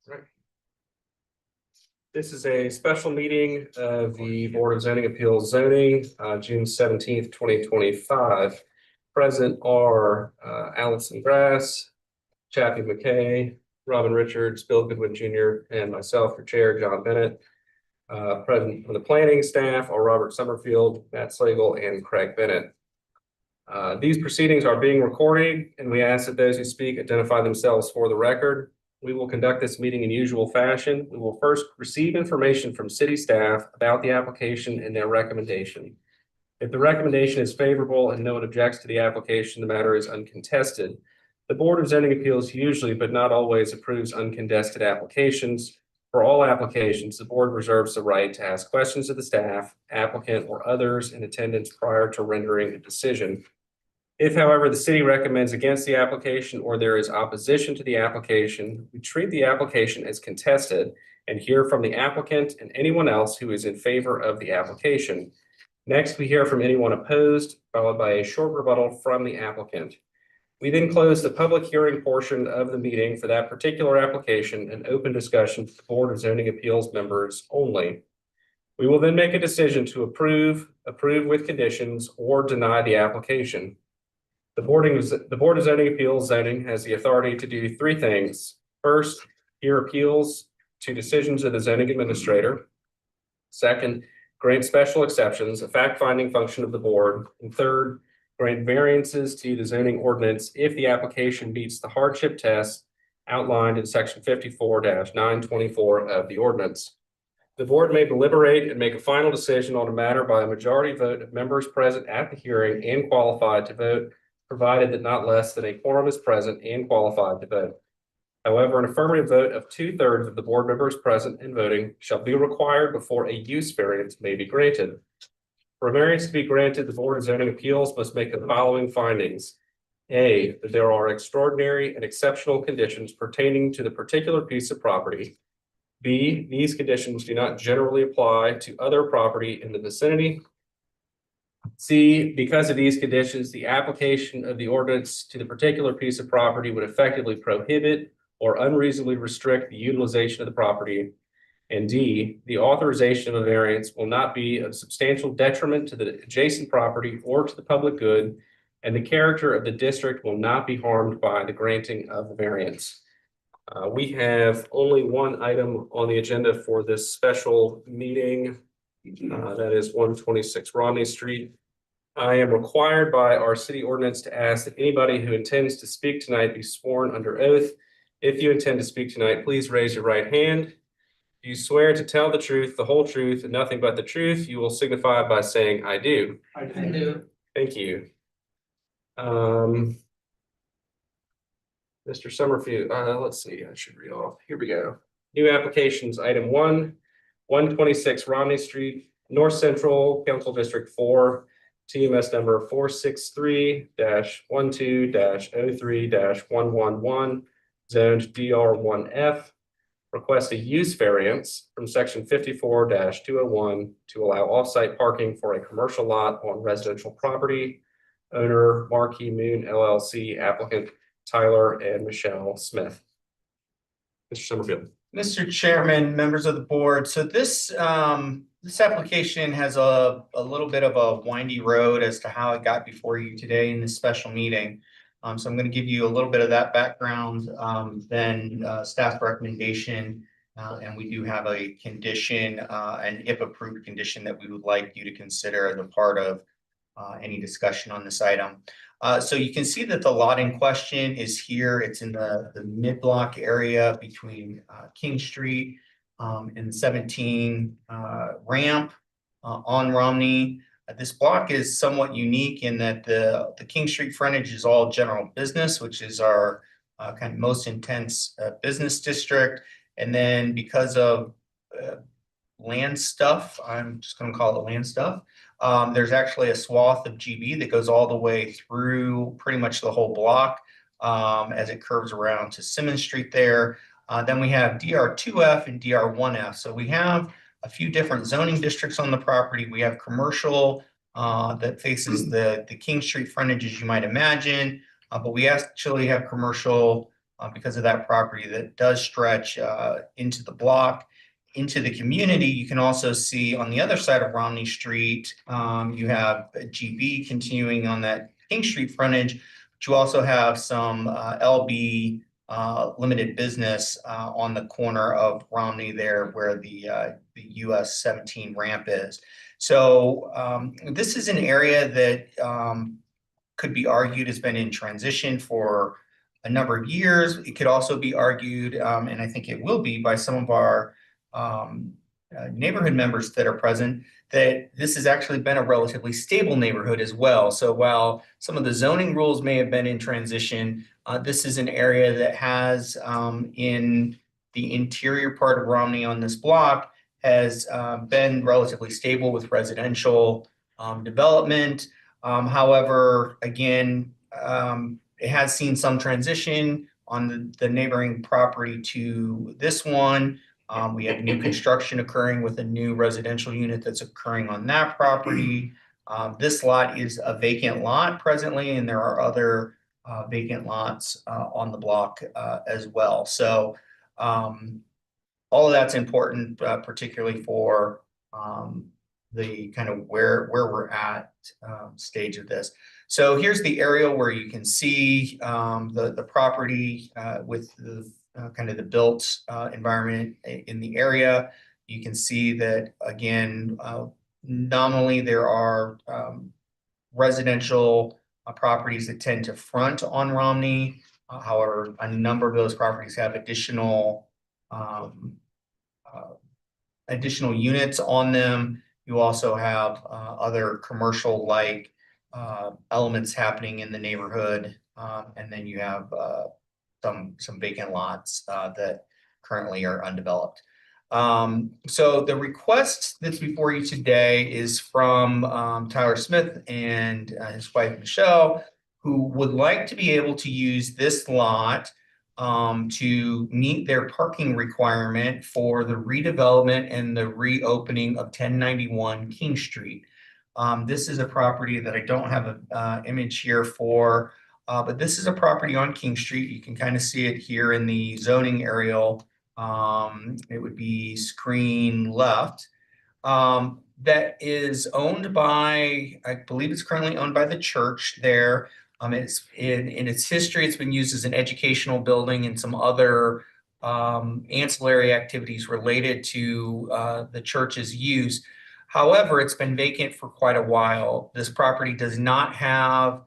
Right. This is a special meeting of the Board of Zoning Appeals Zoning, June 17th, 2025. Present are Allison Grass, Chappie McKay, Robin Richards, Bill Goodwin Jr., and myself, your chair, John Bennett. Present from the planning staff are Robert Summerfield, Matt Slagle, and Craig Bennett. These proceedings are being recorded, and we ask that those who speak identify themselves for the record. We will conduct this meeting in usual fashion. We will first receive information from city staff about the application and their recommendation. If the recommendation is favorable and no one objects to the application, the matter is uncontested. The Board of Zoning Appeals usually, but not always, approves uncontested applications. For all applications, the board reserves the right to ask questions of the staff, applicant, or others in attendance prior to rendering a decision. If, however, the city recommends against the application or there is opposition to the application, we treat the application as contested and hear from the applicant and anyone else who is in favor of the application. Next, we hear from anyone opposed, followed by a short rebuttal from the applicant. We then close the public hearing portion of the meeting for that particular application and open discussion to the Board of Zoning Appeals members only. We will then make a decision to approve with conditions, or deny the application. The Board of Zoning Appeals Zoning has the authority to do three things. First, hear appeals to decisions of the zoning administrator. Second, grant special exceptions, a fact-finding function of the board. And third, grant variances to the zoning ordinance if the application meets the hardship test outlined in section 54-924 of the ordinance. The board may deliberate and make a final decision on a matter by a majority vote of members present at the hearing and qualified to vote, provided that not less than a quorum is present and qualified to vote. However, an affirmative vote of 2/3 of the board members present and voting shall be required before a use variance may be granted. For a variance to be granted, the Board of Zoning Appeals must make the following findings. A, that there are extraordinary and exceptional conditions pertaining to the particular piece of property. B, these conditions do not generally apply to other property in the vicinity. C, because of these conditions, the application of the ordinance to the particular piece of property would effectively prohibit or unreasonably restrict the utilization of the property. And D, the authorization of a variance will not be of substantial detriment to the adjacent property or to the public good, and the character of the district will not be harmed by the granting of the variance. We have only one item on the agenda for this special meeting. That is 126 Romney Street. I am required by our city ordinance to ask that anybody who intends to speak tonight be sworn under oath. If you intend to speak tonight, please raise your right hand. If you swear to tell the truth, the whole truth, and nothing but the truth, you will signify by saying, "I do." I do. Thank you. Mr. Summerfield, let's see, I should read off. Here we go. New applications, item 1, 126 Romney Street, North Central, Council District 4, TMS number 463-12-03-111, zoned DR1F. Request a use variance from section 54-201 to allow off-site parking for a commercial lot on residential property. Owner Marquee Moon LLC, applicant Tyler and Michelle Smith. Mr. Summerfield. Mr. Chairman, members of the board, so this application has a little bit of a windy road as to how it got before you today in this special meeting. So I'm going to give you a little bit of that background, then staff recommendation, and we do have a condition, an if approved condition that we would like you to consider as a part of any discussion on this item. So you can see that the lot in question is here. It's in the mid-block area between King Street and the 17 ramp on Romney. This block is somewhat unique in that the King Street frontage is all general business, which is our kind of most intense business district. And then because of land stuff, I'm just going to call it land stuff, there's actually a swath of GB that goes all the way through pretty much the whole block as it curves around to Simmons Street there. Then we have DR2F and DR1F. So we have a few different zoning districts on the property. We have commercial that faces the King Street frontage, as you might imagine, but we actually have commercial because of that property that does stretch into the block, into the community. You can also see on the other side of Romney Street, you have GB continuing on that King Street frontage, but you also have some LB limited business on the corner of Romney there where the US 17 ramp is. So this is an area that could be argued has been in transition for a number of years. It could also be argued, and I think it will be by some of our neighborhood members that are present, that this has actually been a relatively stable neighborhood as well. So while some of the zoning rules may have been in transition, this is an area that has in the interior part of Romney on this block has been relatively stable with residential development. However, again, it has seen some transition on the neighboring property to this one. We have new construction occurring with a new residential unit that's occurring on that property. This lot is a vacant lot presently, and there are other vacant lots on the block as well. So all of that's important, particularly for the kind of where we're at stage of this. So here's the aerial where you can see the property with the kind of the built environment in the area. You can see that again, nominally there are residential properties that tend to front on Romney. However, a number of those properties have additional units on them. You also have other commercial-like elements happening in the neighborhood, and then you have some vacant lots that currently are undeveloped. So the request that's before you today is from Tyler Smith and his wife Michelle, who would like to be able to use this lot to meet their parking requirement for the redevelopment and the reopening of 1091 King Street. This is a property that I don't have an image here for, but this is a property on King Street. You can kind of see it here in the zoning aerial. It would be screen left. That is owned by, I believe it's currently owned by the church there. It's in its history, it's been used as an educational building and some other ancillary activities related to the church's use. However, it's been vacant for quite a while. This property does not have,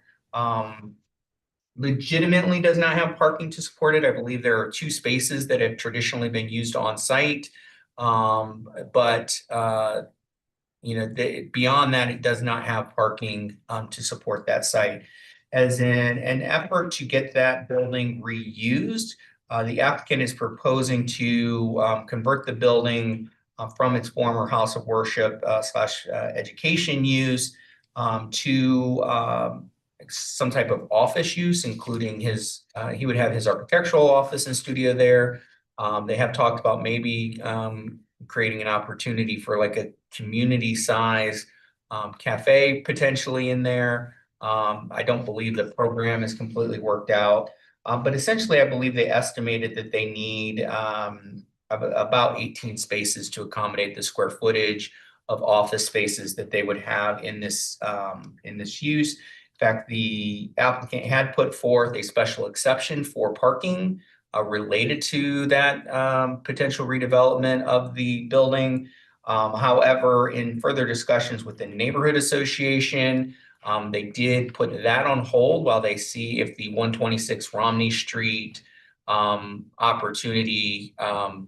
legitimately does not have parking to support it. I believe there are 2 spaces that have traditionally been used on site. But beyond that, it does not have parking to support that site. As in an effort to get that building reused, the applicant is proposing to convert the building from its former house of worship / education use to some type of office use, including he would have his architectural office and studio there. They have talked about maybe creating an opportunity for like a community size cafe potentially in there. I don't believe the program is completely worked out, but essentially I believe they estimated that they need about 18 spaces to accommodate the square footage of office spaces that they would have in this use. In fact, the applicant had put forth a special exception for parking related to that potential redevelopment of the building. However, in further discussions with the neighborhood association, they did put that on hold while they see if the 126 Romney Street opportunity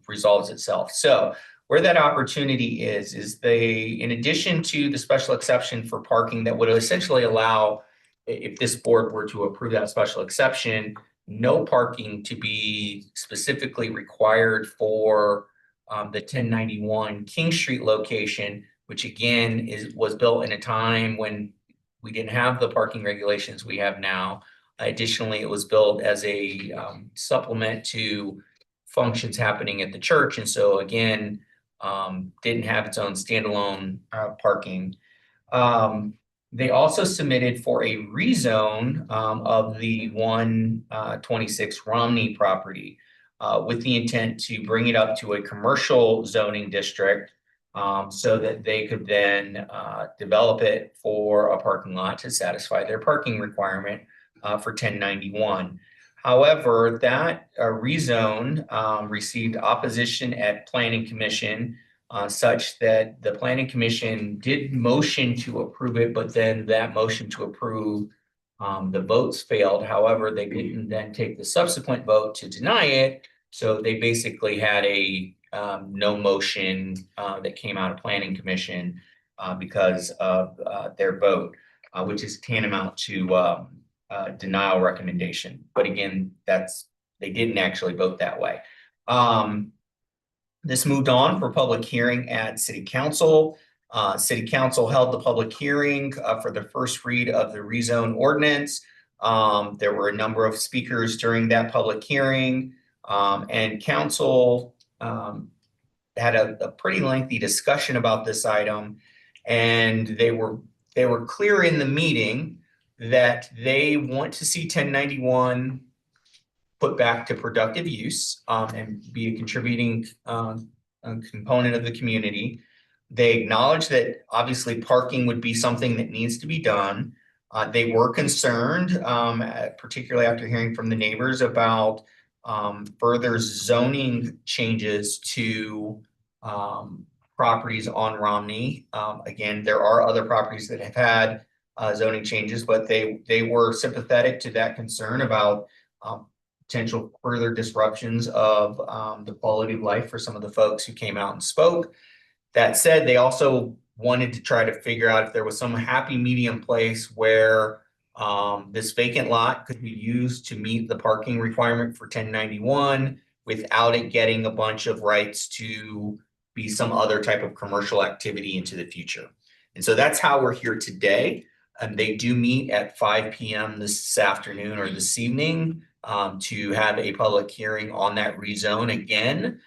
resolves itself. So where that opportunity is they, in addition to the special exception for parking that would essentially allow, if this board were to approve that special exception, no parking to be specifically required for the 1091 King Street location, which again was built in a time when we didn't have the parking regulations we have now. Additionally, it was built as a supplement to functions happening at the church. And so again, didn't have its own standalone parking. They also submitted for a rezone of the 126 Romney property with the intent to bring it up to a commercial zoning district so that they could then develop it for a parking lot to satisfy their parking requirement for 1091. However, that rezone received opposition at Planning Commission such that the Planning Commission did motion to approve it, but then that motion to approve, the votes failed. However, they didn't then take the subsequent vote to deny it. So they basically had a no motion that came out of Planning Commission because of their vote, which is tantamount to denial recommendation. But again, they didn't actually vote that way. This moved on for public hearing at City Council. City Council held the public hearing for the first read of the rezone ordinance. There were a number of speakers during that public hearing, and council had a pretty lengthy discussion about this item. And they were clear in the meeting that they want to see 1091 put back to productive use and be a contributing component of the community. They acknowledge that obviously parking would be something that needs to be done. They were concerned, particularly after hearing from the neighbors, about further zoning changes to properties on Romney. Again, there are other properties that have had zoning changes, but they were sympathetic to that concern about potential further disruptions of the quality of life for some of the folks who came out and spoke. That said, they also wanted to try to figure out if there was some happy medium place where this vacant lot could be used to meet the parking requirement for 1091 without it getting a bunch of rights to be some other type of commercial activity into the future. And so that's how we're here today. They do meet at 5 p.m. this afternoon or this evening to have a public hearing on that rezone. Again,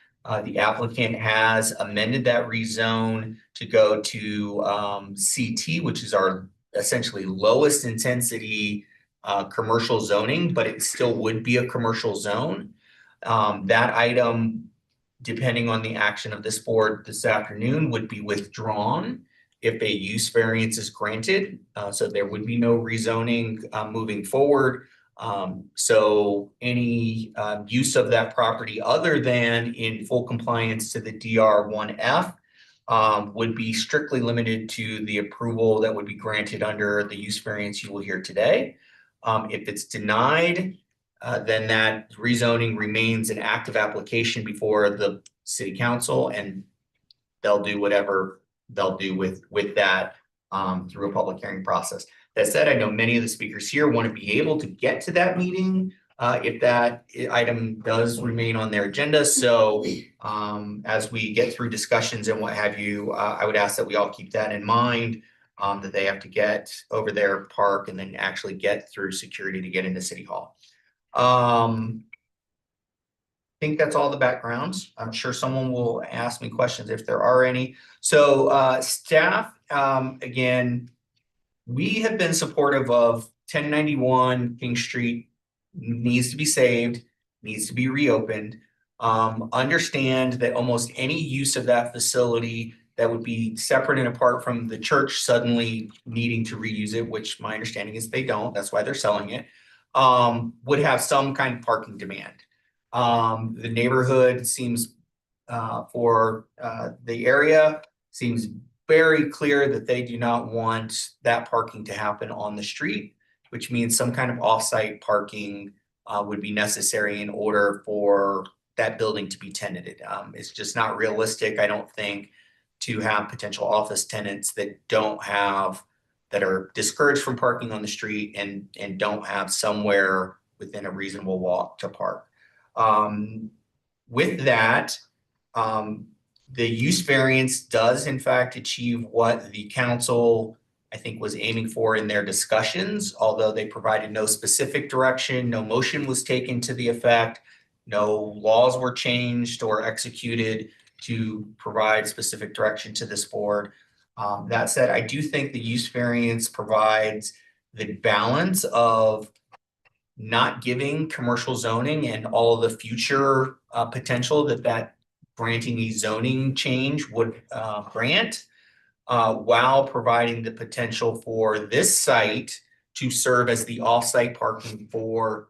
the applicant has amended that rezone to go to CT, which is our essentially lowest intensity commercial zoning, but it still would be a commercial zone. That item, depending on the action of this board this afternoon, would be withdrawn if a use variance is granted. So there would be no rezoning moving forward. So any use of that property other than in full compliance to the DR1F would be strictly limited to the approval that would be granted under the use variance you will hear today. If it's denied, then that rezoning remains an active application before the city council, and they'll do whatever they'll do with that through a public hearing process. That said, I know many of the speakers here want to be able to get to that meeting if that item does remain on their agenda. So as we get through discussions and what have you, I would ask that we all keep that in mind, that they have to get over their park and then actually get through security to get into City Hall. I think that's all the backgrounds. I'm sure someone will ask me questions if there are any. So staff, again, we have been supportive of 1091 King Street needs to be saved, needs to be reopened. Understand that almost any use of that facility that would be separate and apart from the church suddenly needing to reuse it, which my understanding is they don't, that's why they're selling it, would have some kind of parking demand. The neighborhood seems for the area seems very clear that they do not want that parking to happen on the street, which means some kind of offsite parking would be necessary in order for that building to be tenanted. It's just not realistic, I don't think, to have potential office tenants that are discouraged from parking on the street and don't have somewhere within a reasonable walk to park. With that, the use variance does in fact achieve what the council, I think, was aiming for in their discussions, although they provided no specific direction, no motion was taken to the effect, no laws were changed or executed to provide specific direction to this board. That said, I do think the use variance provides the balance of not giving commercial zoning and all of the future potential that granting a zoning change would grant, while providing the potential for this site to serve as the off-site parking for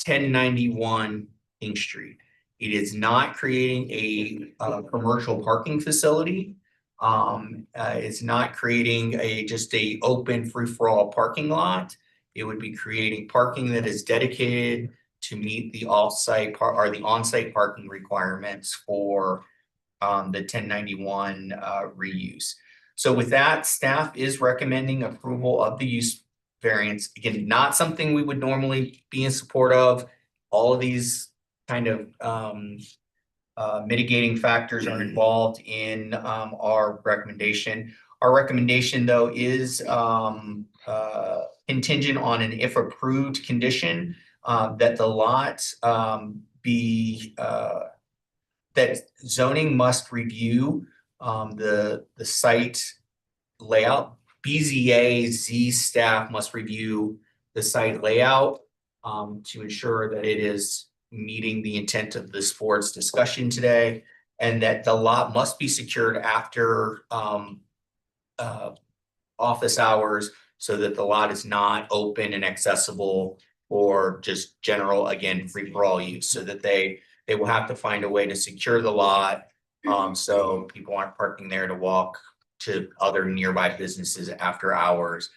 1091 King Street. It is not creating a commercial parking facility. It's not creating just a open free-for-all parking lot. It would be creating parking that is dedicated to meet the off-site or the on-site parking requirements for the 1091 reuse. So with that, staff is recommending approval of the use variance. Again, not something we would normally be in support of. All of these kind of mitigating factors are involved in our recommendation. Our recommendation, though, is contingent on an if approved condition that the lot be that zoning must review the site layout. BZA-Z staff must review the site layout to ensure that it is meeting the intent of this board's discussion today, and that the lot must be secured after office hours so that the lot is not open and accessible for just general, again, free-for-all use, so that they will have to find a way to secure the lot so people aren't parking there to walk to other nearby businesses after hours.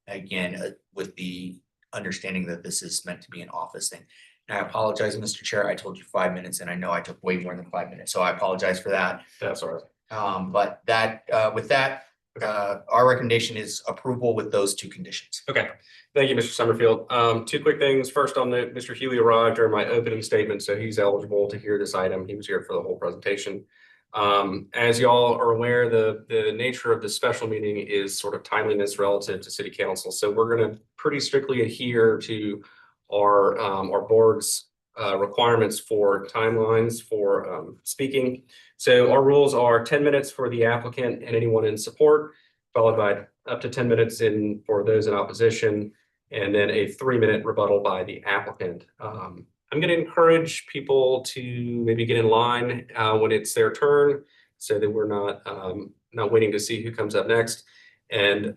Again, with the understanding that this is meant to be an office thing. And I apologize, Mr. Chair, I told you 5 minutes and I know I took way more than 5 minutes, so I apologize for that. That's all right. But that, with that, our recommendation is approval with those two conditions. Okay, thank you, Mr. Summerfield. Two quick things. First, on the Mr. Huey arrived during my opening statement, so he's eligible to hear this item. He was here for the whole presentation. As y'all are aware, the nature of this special meeting is sort of timeliness relative to city council. So we're going to pretty strictly adhere to our board's requirements for timelines for speaking. So our rules are 10 minutes for the applicant and anyone in support, followed by up to 10 minutes for those in opposition, and then a 3-minute rebuttal by the applicant. I'm going to encourage people to maybe get in line when it's their turn, so that we're not waiting to see who comes up next. And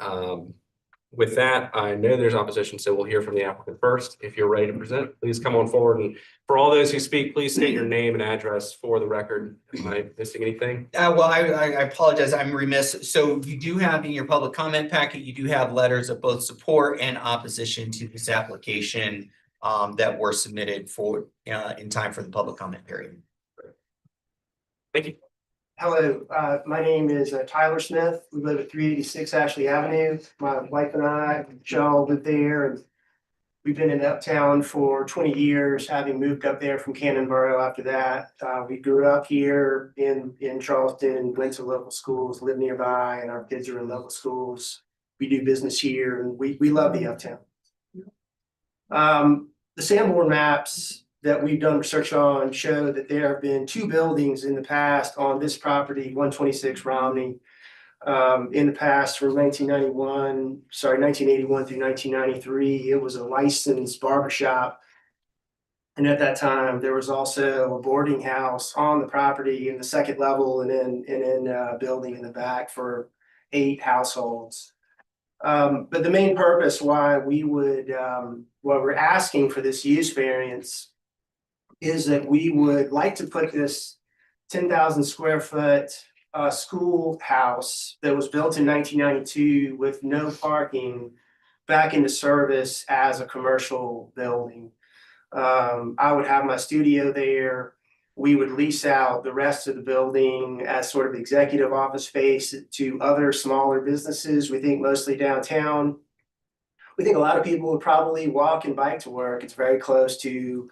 with that, I know there's opposition, so we'll hear from the applicant first. If you're ready to present, please come on forward. And for all those who speak, please state your name and address for the record. Am I missing anything? Well, I apologize, I'm remiss. So you do have in your public comment packet, you do have letters of both support and opposition to this application that were submitted for in time for the public comment period. Thank you. Hello, my name is Tyler Smith. We live at 386 Ashley Avenue. My wife and I, Michelle, live there, and we've been in Uptown for 20 years, having moved up there from Cannonboro after that. We grew up here in Charleston, went to local schools, live nearby, and our kids are in local schools. We do business here, and we love the Uptown. The Sanborn maps that we've done research on show that there have been 2 buildings in the past on this property, 126 Romney. In the past, from 1981 through 1993, it was a licensed barbershop. And at that time, there was also a boarding house on the property in the 2nd level, and then a building in the back for 8 households. But the main purpose why we're asking for this use variance is that we would like to put this 10,000 square foot schoolhouse that was built in 1992 with no parking back into service as a commercial building. I would have my studio there. We would lease out the rest of the building as sort of executive office space to other smaller businesses. We think mostly downtown. We think a lot of people would probably walk and bike to work. It's very close to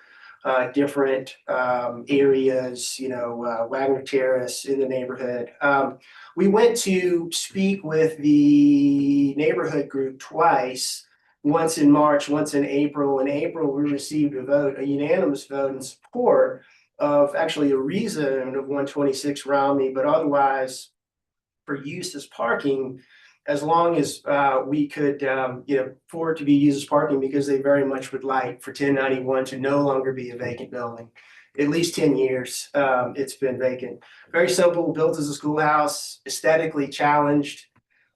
different areas, Wagner Terrace in the neighborhood. We went to speak with the neighborhood group twice, once in March, once in April. In April, we received a unanimous vote in support of actually a rezone of 126 Romney, but otherwise for use as parking as long as we could, for it to be used as parking, because they very much would like for 1091 to no longer be a vacant building. At least 10 years, it's been vacant. Very simple, built as a schoolhouse, aesthetically challenged.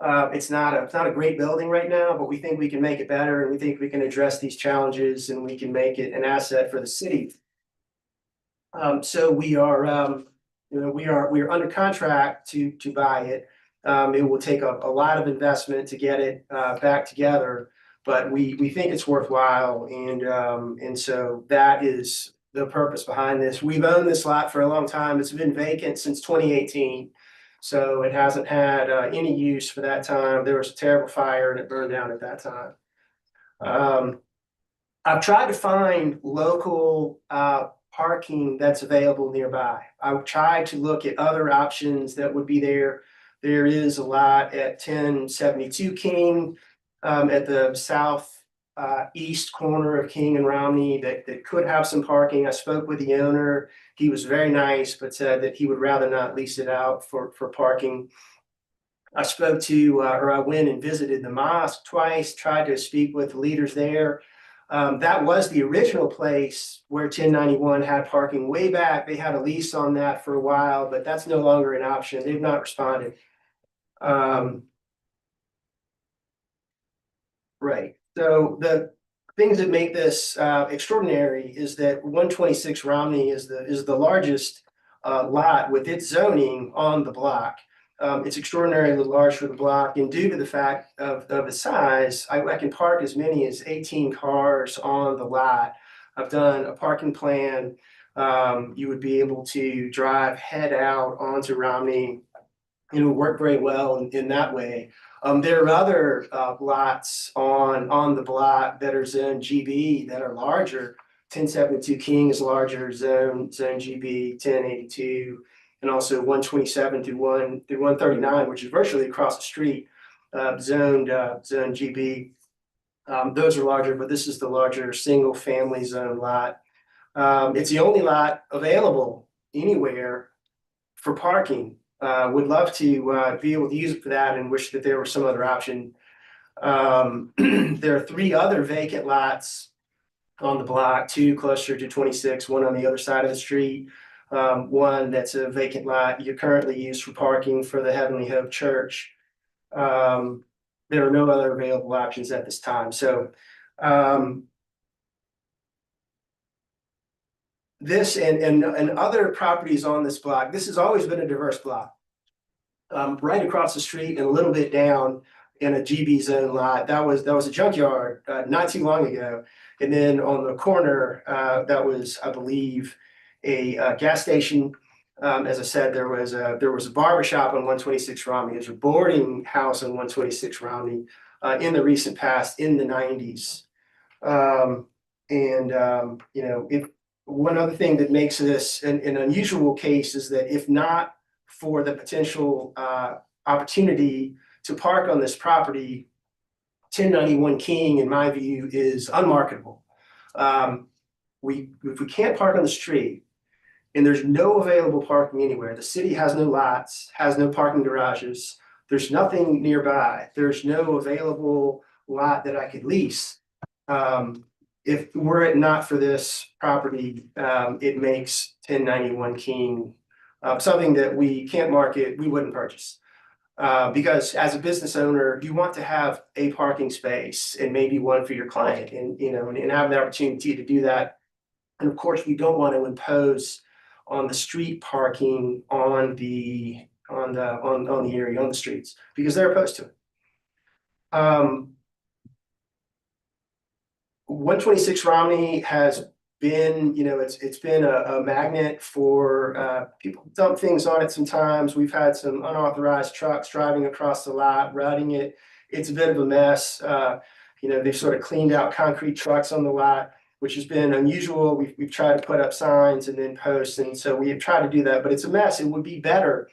It's not a great building right now, but we think we can make it better, and we think we can address these challenges, and we can make it an asset for the city. So we are, we are under contract to buy it. It will take a lot of investment to get it back together, but we think it's worthwhile, and so that is the purpose behind this. We've owned this lot for a long time. It's been vacant since 2018, so it hasn't had any use for that time. There was a terrible fire and it burned down at that time. I've tried to find local parking that's available nearby. I've tried to look at other options that would be there. There is a lot at 1072 King, at the south east corner of King and Romney that could have some parking. I spoke with the owner. He was very nice, but said that he would rather not lease it out for parking. I spoke to, or I went and visited the mosque twice, tried to speak with the leaders there. That was the original place where 1091 had parking way back. They had a lease on that for a while, but that's no longer an option. They've not responded. Right. So the things that make this extraordinary is that 126 Romney is the largest lot with its zoning on the block. It's extraordinarily large for the block, and due to the fact of the size, I can park as many as 18 cars on the lot. I've done a parking plan. You would be able to drive head out onto Romney. It would work very well in that way. There are other lots on the block that are zone GB that are larger. 1072 King is larger, zone GB, 1082, and also 127 through 139, which is virtually across the street, zone GB. Those are larger, but this is the larger single family zone lot. It's the only lot available anywhere for parking. Would love to be able to use it for that, and wish that there was some other option. There are 3 other vacant lots on the block, 2 closer to 26, one on the other side of the street. One that's a vacant lot you currently use for parking for the Heavenly Hope Church. There are no other available options at this time. So this and other properties on this block, this has always been a diverse block. Right across the street and a little bit down in a GB zone lot, that was a junkyard not too long ago. And then on the corner, that was, I believe, a gas station. As I said, there was a barber shop on 126 Romney. There's a boarding house on 126 Romney in the recent past, in the 90s. One other thing that makes this an unusual case is that if not for the potential opportunity to park on this property, 1091 King, in my view, is unmarketable. If we can't park on the street and there's no available parking anywhere, the city has no lots, has no parking garages, there's nothing nearby, there's no available lot that I could lease. If were it not for this property, it makes 1091 King something that we can't market, we wouldn't purchase. Because as a business owner, you want to have a parking space and maybe one for your client, and have the opportunity to do that. And of course, we don't want to impose on the street parking on the area, on the streets, because they're opposed to it. 126 Romney has been, it's been a magnet for people dump things on it sometimes. We've had some unauthorized trucks driving across the lot, routing it. It's a bit of a mess. They've sort of cleaned out concrete trucks on the lot, which has been unusual. We've tried to put up signs and then posts, and so we have tried to do that, but it's a mess. It would be better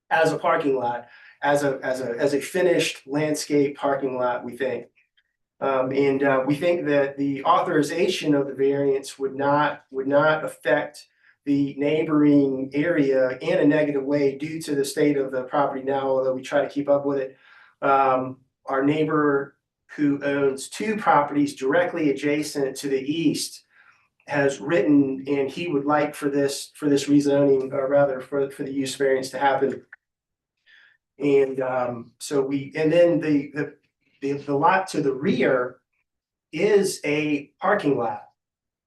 as a parking lot, as a finished landscape parking lot, we think. We think that the authorization of the variance would not affect the neighboring area in a negative way due to the state of the property now, although we try to keep up with it. Our neighbor who owns 2 properties directly adjacent to the east has written, and he would like for this rezoning, or rather for the use variance to happen. And then the lot to the rear is a parking lot.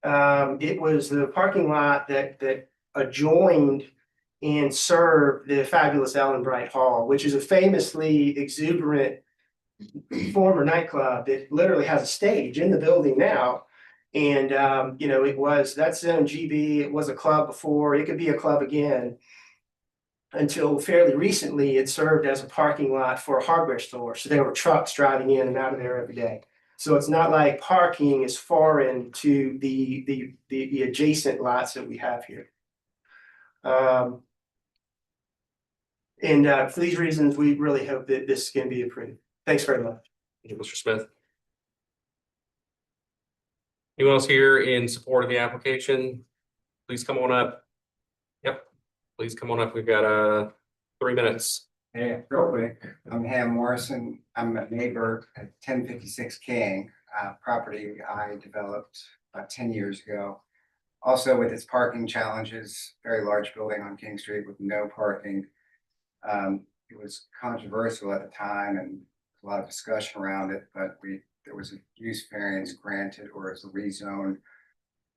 It was the parking lot that adjoined and served the fabulous Ellen Bright Hall, which is a famously exuberant former nightclub that literally has a stage in the building now. And that's zone GB. It was a club before. It could be a club again. Until fairly recently, it served as a parking lot for a hardware store. So there were trucks driving in and out of there every day. So it's not like parking is foreign to the adjacent lots that we have here. For these reasons, we really hope that this can be approved. Thanks very much. Thank you, Mr. Smith. Anyone else here in support of the application? Please come on up. Yep, please come on up. We've got 3 minutes. Hey, real quick, I'm Ham Morrison. I'm a neighbor at 1056 King, property I developed about 10 years ago. Also with its parking challenges, very large building on King Street with no parking. It was controversial at the time and a lot of discussion around it, but there was a use variance granted, or as a rezone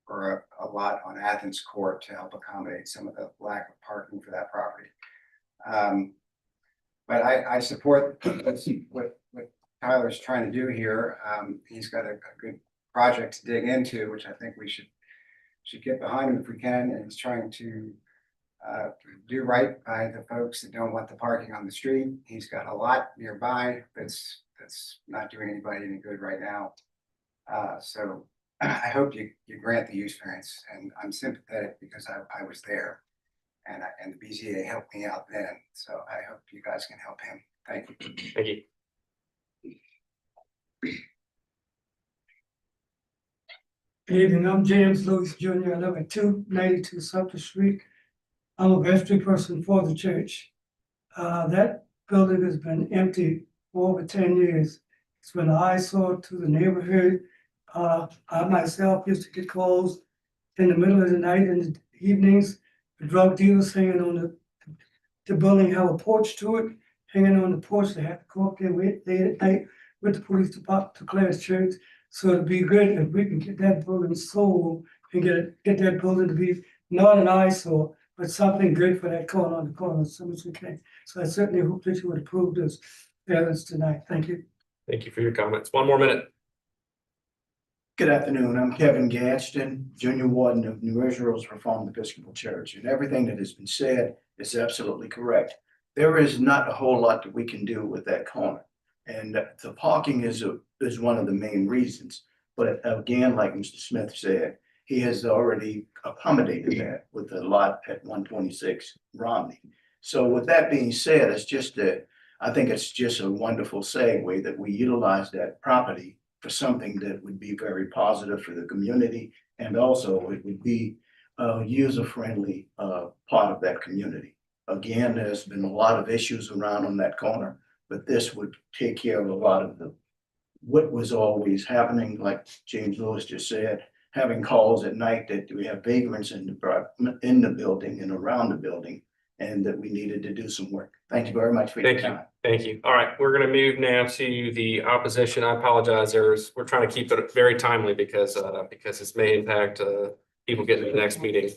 for a lot on Athens Court to help accommodate some of the lack of parking for that property. But I support what Tyler's trying to do here. He's got a good project to dig into, which I think we should get behind him if we can. And he's trying to do right by the folks that don't want the parking on the street. He's got a lot nearby that's not doing anybody any good right now. So I hope you grant the use variance, and I'm sympathetic because I was there. And the BZA helped me out then, so I hope you guys can help him. Thank you. Thank you. Good evening, I'm James Lewis Jr. I live at 292 Sumter Street. I'm a vestry person for the church. That building has been empty for over 10 years. It's been an eyesore to the neighborhood. I myself used to get calls in the middle of the night and the evenings. The drug dealers hanging on the building have a porch to it, hanging on the porch. They have to go up there late at night with the police department to Claire's church. So it'd be good if we can get that building sold and get that building to be not an eyesore, but something good for that corner on the corner as soon as we can. So I certainly hope that you would approve this variance tonight. Thank you. Thank you for your comments. 1 more minute. Good afternoon. I'm Kevin Gadsden, Junior Warden of New Israel's Reformed Episcopal Church, and everything that has been said is absolutely correct. There is not a whole lot that we can do with that corner, and the parking is one of the main reasons. But again, like Mr. Smith said, he has already accommodated that with the lot at 126 Romney. So with that being said, I think it's just a wonderful segue that we utilize that property for something that would be very positive for the community, and also it would be a user-friendly part of that community. Again, there's been a lot of issues around on that corner, but this would take care of a lot of what was always happening, like James Lewis just said, having calls at night that we have vagrants in the building and around the building, and that we needed to do some work. Thank you very much for your time. Thank you. All right, we're going to move now to the opposition. I apologize. We're trying to keep it very timely because this may impact people getting to the next meeting.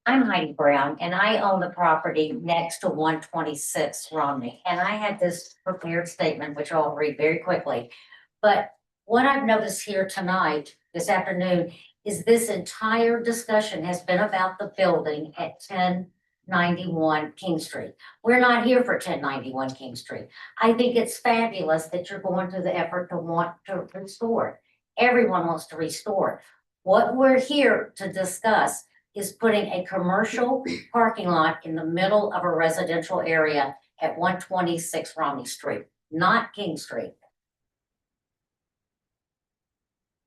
I'm Heidi Brown, and I own the property next to 126 Romney. And I had this prepared statement, which I'll read very quickly. But what I've noticed here tonight, this afternoon, is this entire discussion has been about the building at 1091 King Street. We're not here for 1091 King Street. I think it's fabulous that you're going through the effort to want to restore it. Everyone wants to restore it. What we're here to discuss is putting a commercial parking lot in the middle of a residential area at 126 Romney Street, not King Street.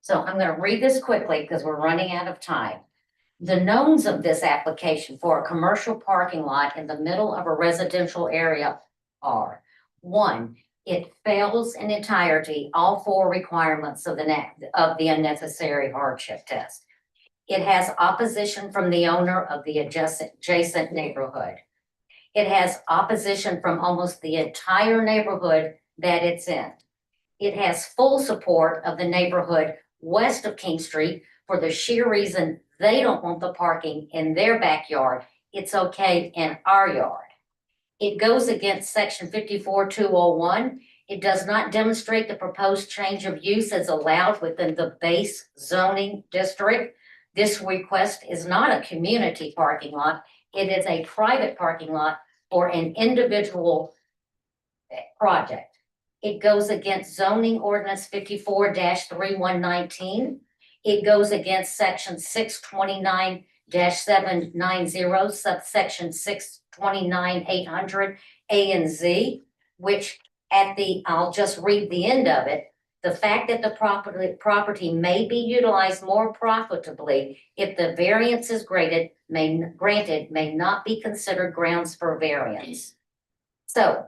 So I'm gonna read this quickly because we're running out of time. The knowns of this application for a commercial parking lot in the middle of a residential area are: one, it fails in entirety all four requirements of the unnecessary hardship test. It has opposition from the owner of the adjacent neighborhood. It has opposition from almost the entire neighborhood that it's in. It has full support of the neighborhood west of King Street for the sheer reason they don't want the parking in their backyard. It's okay in our yard. It goes against section 54-201. It does not demonstrate the proposed change of use as allowed within the base zoning district. This request is not a community parking lot. It is a private parking lot for an individual project. It goes against zoning ordinance 54-3119. It goes against section 629-790, subsection 629-800 A and Z, which I'll just read the end of it. The fact that the property may be utilized more profitably if the variance is granted may not be considered grounds for variance. So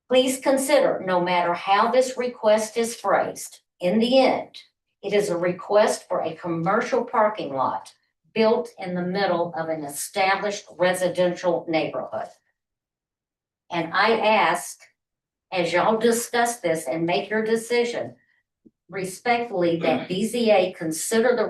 please consider, no matter how this request is phrased, in the end, it is a request for a commercial parking lot built in the middle of an established residential neighborhood. And I ask, as y'all discuss this and make your decision, respectfully, that BZA consider the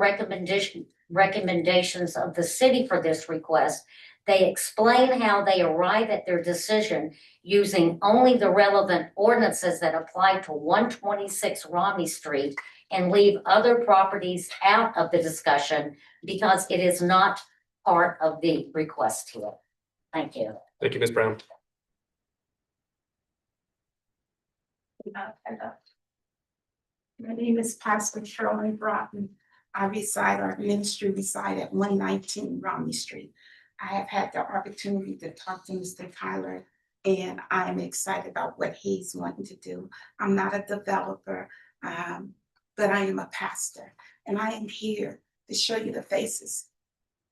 recommendations of the city for this request. They explain how they arrive at their decision using only the relevant ordinances that apply to 126 Romney Street and leave other properties out of the discussion because it is not part of the request here. Thank you. Thank you, Ms. Brown. My name is Pastor Shirley Broughton. I reside, our ministry reside at 119 Romney Street. I have had the opportunity to talk to Mr. Tyler, and I'm excited about what he's wanting to do. I'm not a developer, but I am a pastor, and I am here to show you the faces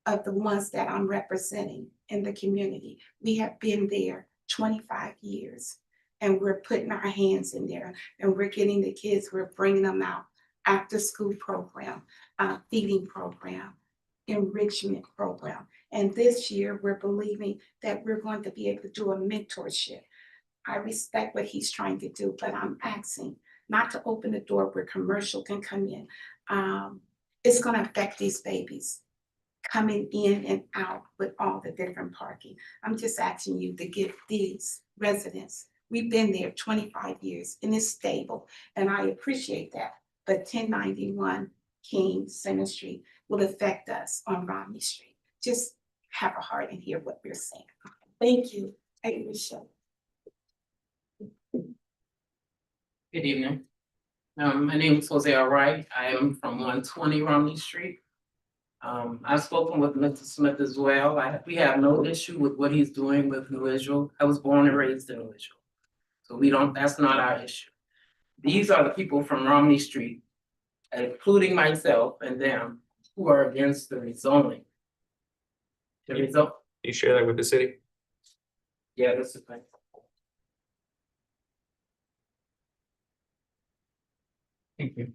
of the ones that I'm representing in the community. We have been there 25 years. And we're putting our hands in there, and we're getting the kids, we're bringing them out, after school program, feeding program, enrichment program. And this year we're believing that we're going to be able to do a mentorship. I respect what he's trying to do, but I'm asking not to open the door where commercial can come in. It's gonna affect these babies coming in and out with all the different parking. I'm just asking you to give these residents, we've been there 25 years and it's stable, and I appreciate that. But 1091 King Center Street will affect us on Romney Street. Just have a heart and hear what we're saying. Thank you. I appreciate it. Good evening. My name is Hosea Wright. I am from 120 Romney Street. I've spoken with Mr. Smith as well. We have no issue with what he's doing with New Israel. I was born and raised in New Israel. So that's not our issue. These are the people from Romney Street, including myself and them, who are against the rezoning. The result, You share that with the city? yeah, this is fine. Thank you.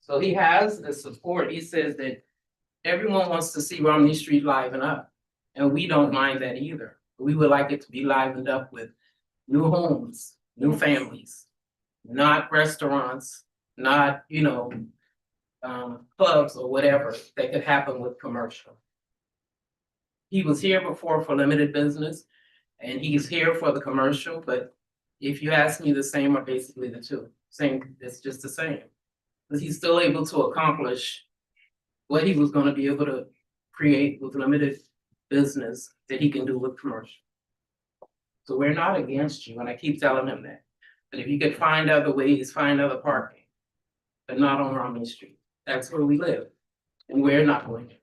So he has the support. He says that everyone wants to see Romney Street liven up, and we don't mind that either. We would like it to be livened up with new homes, new families, not restaurants, not, clubs or whatever that could happen with commercial. He was here before for limited business, and he's here for the commercial, but if you ask me, the same are basically the two. Same, it's just the same. But he's still able to accomplish what he was gonna be able to create with limited business that he can do with commercial. So we're not against you, and I keep telling him that. But if you could find other ways, find other parking, but not on Romney Street. That's where we live, and we're not going to.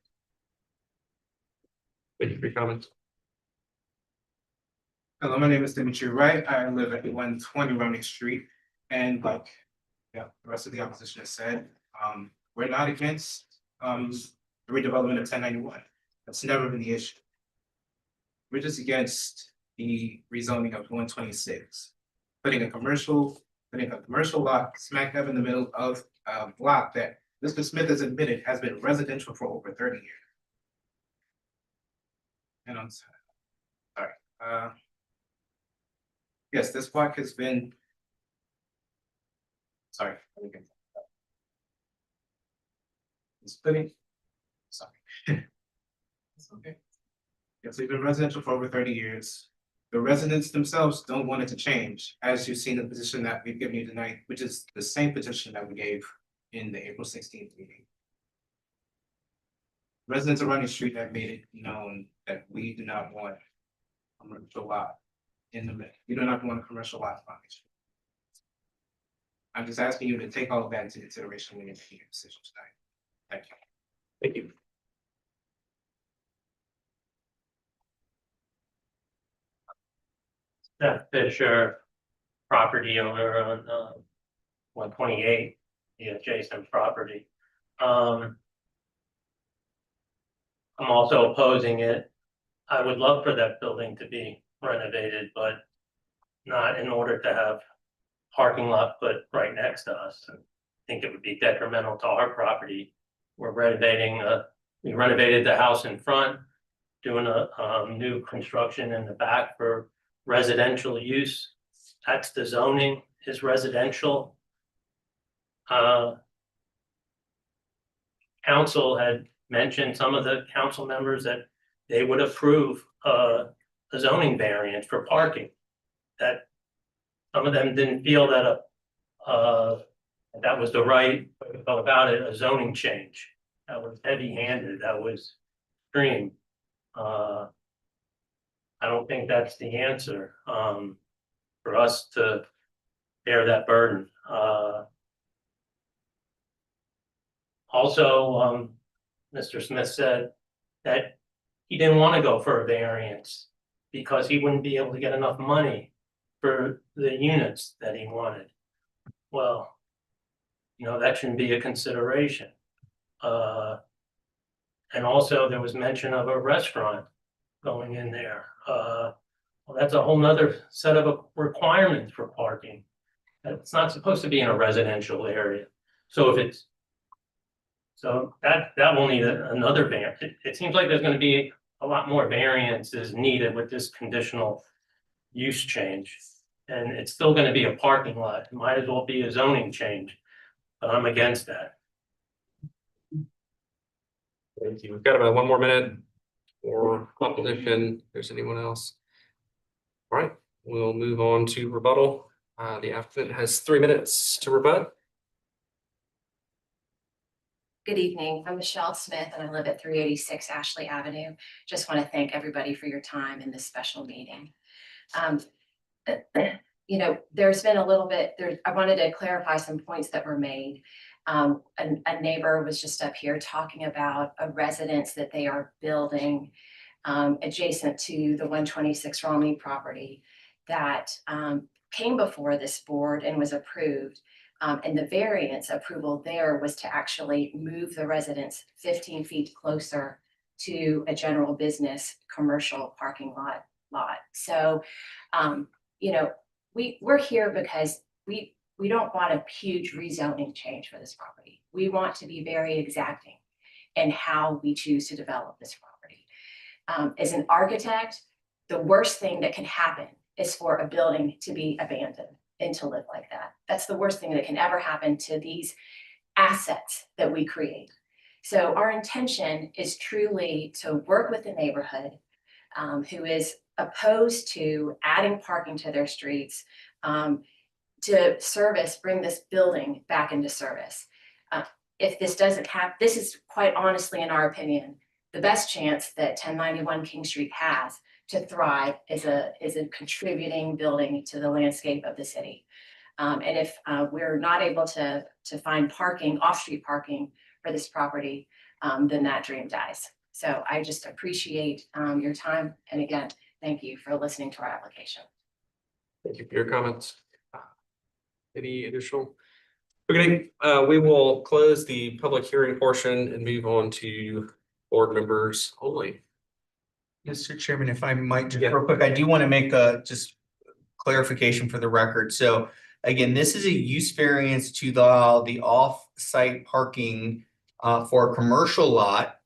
Thank you for your comments. Hello, my name is Dimitri Wright. I live at 120 Romney Street. And like Yeah, the rest of the opposition has said, we're not against, the redevelopment of 1091. That's never been the issue. We're just against the rezoning of 126. Putting a commercial lot smack dab in the middle of a block that Mr. Smith has admitted has been residential for over 30 years. And I'm sorry, yes, this block has been. Sorry. It's putting. Sorry. It's okay. Yes, we've been residential for over 30 years. The residents themselves don't want it to change, as you've seen the position that we've given you tonight, which is the same position that we gave in the April 16th meeting. Residents around the street have made it known that we do not want a commercial lot in the middle. We do not want a commercial lot on the street. I'm just asking you to take all of that into consideration when you're making your decision tonight. Thank you. Thank you. Seth Fisher, property owner on 128, the adjacent property. I'm also opposing it. I would love for that building to be renovated, but not in order to have parking lot put right next to us. I think it would be detrimental to our property. We're renovating, we renovated the house in front, doing a new construction in the back for residential use. That's the zoning, is residential. Council had mentioned, some of the council members, that they would approve a zoning variance for parking. That some of them didn't feel that that was the right way to go about it, a zoning change. That was heavy-handed, that was extreme. I don't think that's the answer for us to bear that burden. Also, Mr. Smith said that he didn't want to go for a variance because he wouldn't be able to get enough money for the units that he wanted. Well, you know, that shouldn't be a consideration. And also there was mention of a restaurant going in there. Well, that's a whole nother set of requirements for parking. It's not supposed to be in a residential area. So if it's, so that will need another variance. It seems like there's going to be a lot more variances needed with this conditional use change. And it's still going to be a parking lot. It might as well be a zoning change, but I'm against that. Thank you. We've got about 1 more minute for opposition. If there's anyone else. All right, we'll move on to rebuttal. The applicant has 3 minutes to rebut. Good evening. I'm Michelle Smith and I live at 386 Ashley Avenue. Just want to thank everybody for your time in this special meeting. You know, there's been a little bit there. I wanted to clarify some points that were made. A neighbor was just up here talking about a residence that they are building adjacent to the 126 Romney property that came before this board and was approved. And the variance approval there was to actually move the residence 15 feet closer to a general business commercial parking lot. So, you know, we're here because we don't want a huge rezoning change for this property. We want to be very exacting in how we choose to develop this property. As an architect, the worst thing that can happen is for a building to be abandoned and to live like that. That's the worst thing that can ever happen to these assets that we create. So our intention is truly to work with the neighborhood who is opposed to adding parking to their streets to bring this building back into service. If this doesn't happen, this is quite honestly, in our opinion, the best chance that 1091 King Street has to thrive is a contributing building to the landscape of the city. And if we're not able to find parking, off-street parking for this property, then that dream dies. So I just appreciate your time. And again, thank you for listening to our application. Thank you for your comments. Any additional? Okay, we will close the public hearing portion and move on to board members only. Mr. Chairman, if I might, just Yeah. real quick, I do want to make a just clarification for the record. So again, this is a use variance to the off-site parking for a commercial lot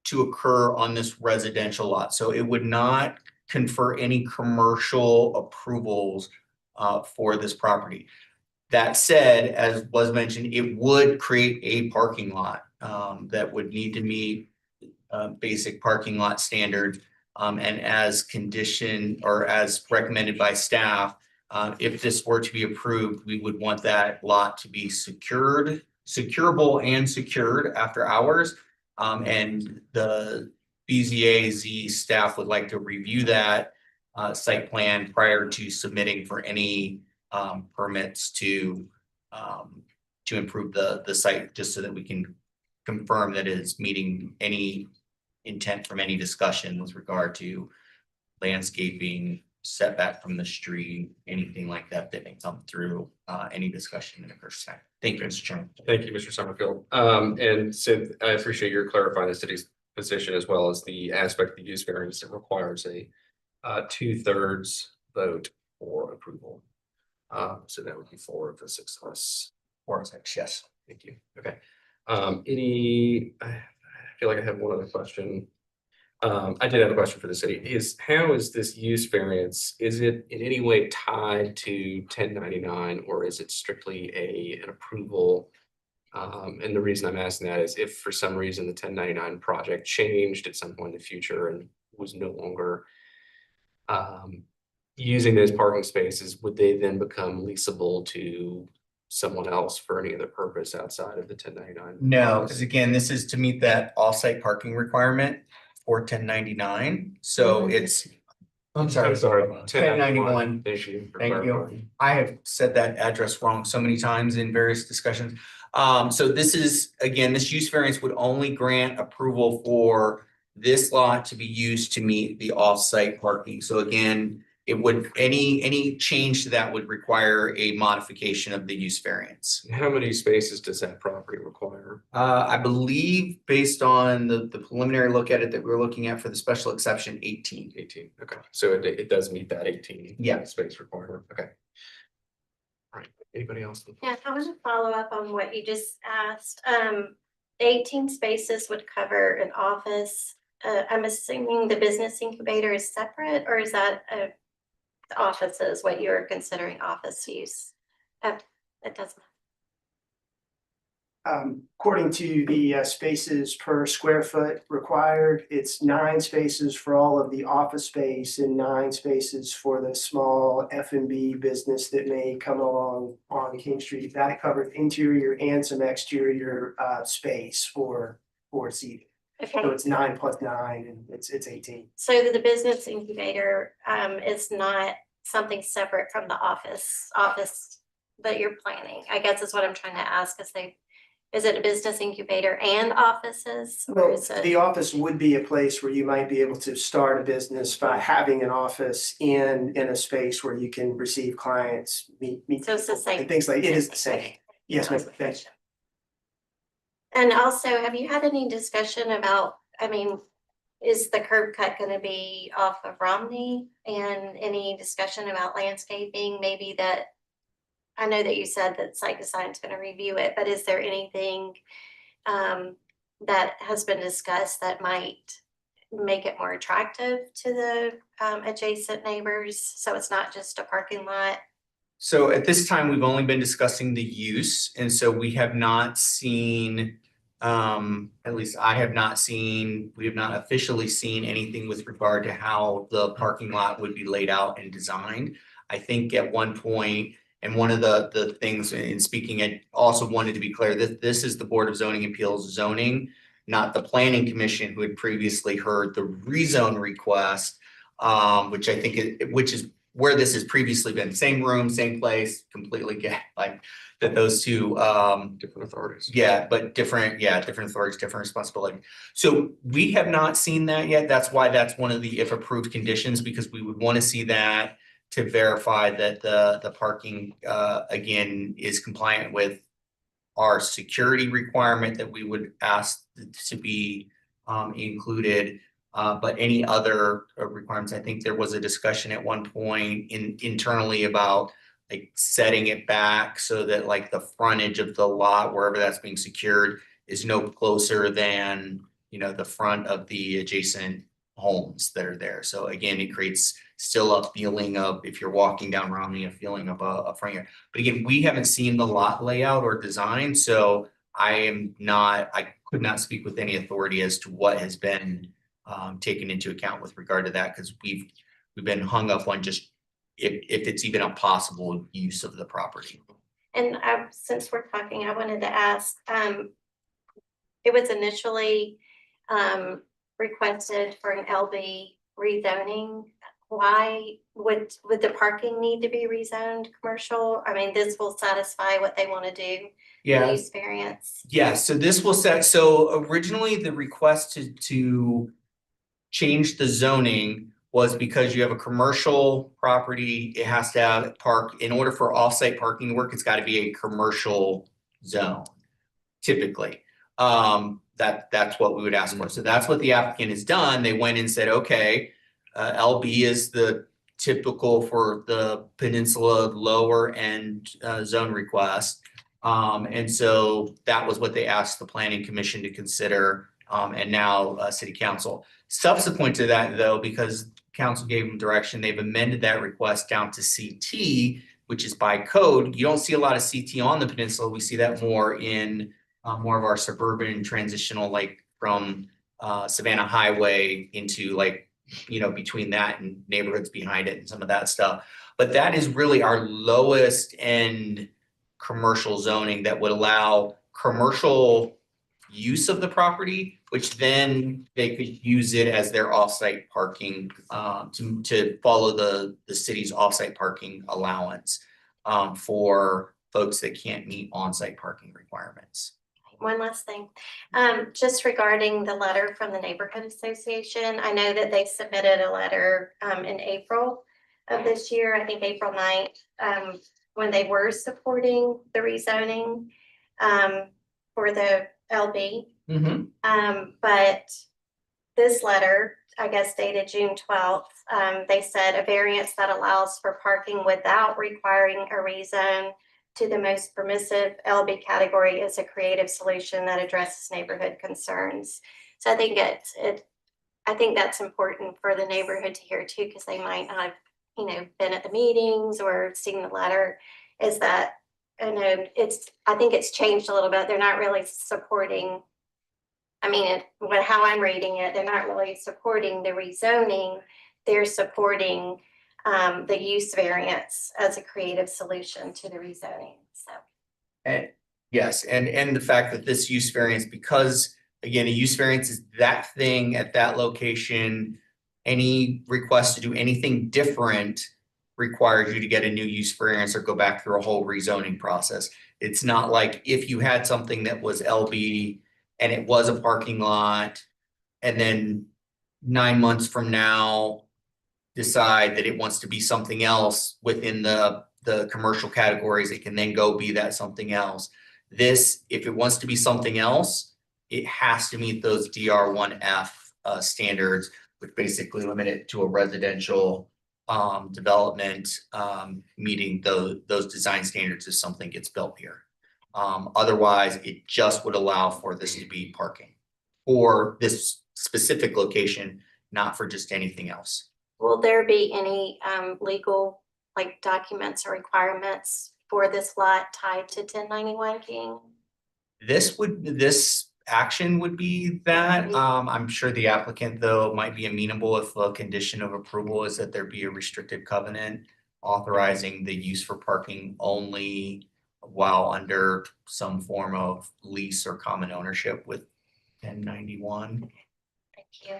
to occur on this residential lot. So it would not confer any commercial approvals for this property. That said, as was mentioned, it would create a parking lot that would need to meet basic parking lot standards. And as conditioned or as recommended by staff, if this were to be approved, we would want that lot to be secured, and secured after hours. And the BZA-Z staff would like to review that site plan prior to submitting for any permits to improve the site, just so that we can confirm that it's meeting any intent from any discussion with regard to landscaping, setback from the street, anything like that that may come through any discussion in the first time. Thank you, Mr. Chairman. Thank you, Mr. Summerfield. And Sid, I appreciate your clarifying the city's position as well as the aspect of the use variance that requires a 2/3 vote for approval. So that would be 4 of the 6 of us. 4 of 6, yes. Thank you. Okay. I feel like I have one other question. I did have a question for the city. How is this use variance? Is it in any way tied to 1099 or is it strictly an approval? And the reason I'm asking that is if for some reason the 1099 project changed at some point in the future and was no longer using those parking spaces, would they then become leasable to someone else for any other purpose outside of the 1099? No, because again, this is to meet that off-site parking requirement for 1099. So it's, I'm sorry. 1091. Thank you. for Thank you. clarifying. I have said that address wrong so many times in various discussions. So this is, again, this use variance would only grant approval for this lot to be used to meet the off-site parking. So again, it would, any change to that would require a modification of the use variance. How many spaces does that property require? I believe based on the preliminary look at it that we were looking at for the special exception, 18. 18. Okay, so it does meet that 18 Yeah. space requirement. Okay. All right. Anybody else? Yeah, I want to follow up on what you just asked. 18 spaces would cover an office. I'm assuming the business incubator is separate, or is that the offices, what you're considering office use? It doesn't. According to the spaces per square foot required, it's 9 spaces for all of the office space and 9 spaces for the small F&B business that may come along on King Street. That covers interior and some exterior space for seating. Okay. So it's 9 plus 9 and it's 18. So the business incubator is not something separate from the office that you're planning, I guess is what I'm trying to ask. Is it a business incubator and offices? Or Well, is it? the office would be a place where you might be able to start a business by having an office in a space where you can receive clients, meet So it's the people, same. and things like, it is the same. Okay. Yes, ma'am, thanks. And also, have you had any discussion about, is the curb cut gonna be off of Romney? And any discussion about landscaping, maybe that, I know that you said that site design's gonna review it, but is there anything that has been discussed that might make it more attractive to the adjacent neighbors? So it's not just a parking lot? So at this time, we've only been discussing the use, and so we have not seen, at least I have not seen, we have not officially seen anything with regard to how the parking lot would be laid out and designed. I think at one point, and one of the things in speaking, I also wanted to be clear that this is the Board of Zoning Appeals zoning, not the Planning Commission, who had previously heard the rezone request, which I think which is where this has previously been, same room, same place, completely get like that those two Different authorities. yeah, but different authorities, different responsibility. So we have not seen that yet. That's why that's one of the if approved conditions, because we would want to see that to verify that the parking, again, is compliant with our security requirement that we would ask to be included. But any other requirements, I think there was a discussion at one point internally about like setting it back so that like the frontage of the lot, wherever that's being secured, is no closer than, you know, the front of the adjacent homes that are there. So again, it creates still a feeling of, if you're walking down Romney, a feeling of a front yard. But again, we haven't seen the lot layout or design, so I could not speak with any authority as to what has been taken into account with regard to that, because we've been hung up on just if it's even a possible use of the property. And since we're talking, I wanted to ask, it was initially requested for an LB rezoning. Why would the parking need to be rezoned commercial? I mean, this will satisfy what they want to do. Yeah. Use variance. Yeah, so this will set, so originally the request to change the zoning was because you have a commercial property, it has to have in order for off-site parking to work, it's got to be a commercial zone, typically. That's what we would ask for. So that's what the applicant has done. They went and said, okay, LB is the typical for the peninsula lower end zone request. And so that was what they asked the planning commission to consider, and now city council. Subsequent to that though, because council gave them direction, they've amended that request down to CT, which is by code. You don't see a lot of CT on the peninsula. We see that more in more of our suburban transitional, like from Savannah Highway into like, you know, between that and neighborhoods behind it and some of that stuff. But that is really our lowest end commercial zoning that would allow commercial use of the property, which then they could use it as their offsite parking to follow the city's offsite parking allowance for folks that can't meet on-site parking requirements. One last thing, just regarding the letter from the neighborhood association, I know that they submitted a letter in April of this year, I think April 9th, when they were supporting the rezoning for the LB. But this letter, I guess dated June 12th, they said a variance that allows for parking without requiring a rezone to the most permissive LB category is a creative solution that addresses neighborhood concerns. So I think I think that's important for the neighborhood to hear too, because they might not have, you know, been at the meetings or seen the letter, is that, you know, I think it's changed a little bit. They're not really supporting, I mean, how I'm reading it, they're not really supporting the rezoning. They're supporting the use variance as a creative solution to the rezoning, so. And yes, and the fact that this use variance, because again, a use variance is that thing at that location, any request to do anything different requires you to get a new use variance or go back through a whole rezoning process. It's not like if you had something that was LB and it was a parking lot, and then 9 months from now decide that it wants to be something else within the commercial categories, it can then go be that something else. This, if it wants to be something else, it has to meet those DR1F standards, which basically limit it to a residential development, meeting those design standards if something gets built here. Otherwise, it just would allow for this to be parking for this specific location, not for just anything else. Will there be any legal like documents or requirements for this lot tied to 1091 King? This action would be that. I'm sure the applicant though might be amenable if a condition of approval is that there be a restricted covenant authorizing the use for parking only while under some form of lease or common ownership with 1091. Thank you.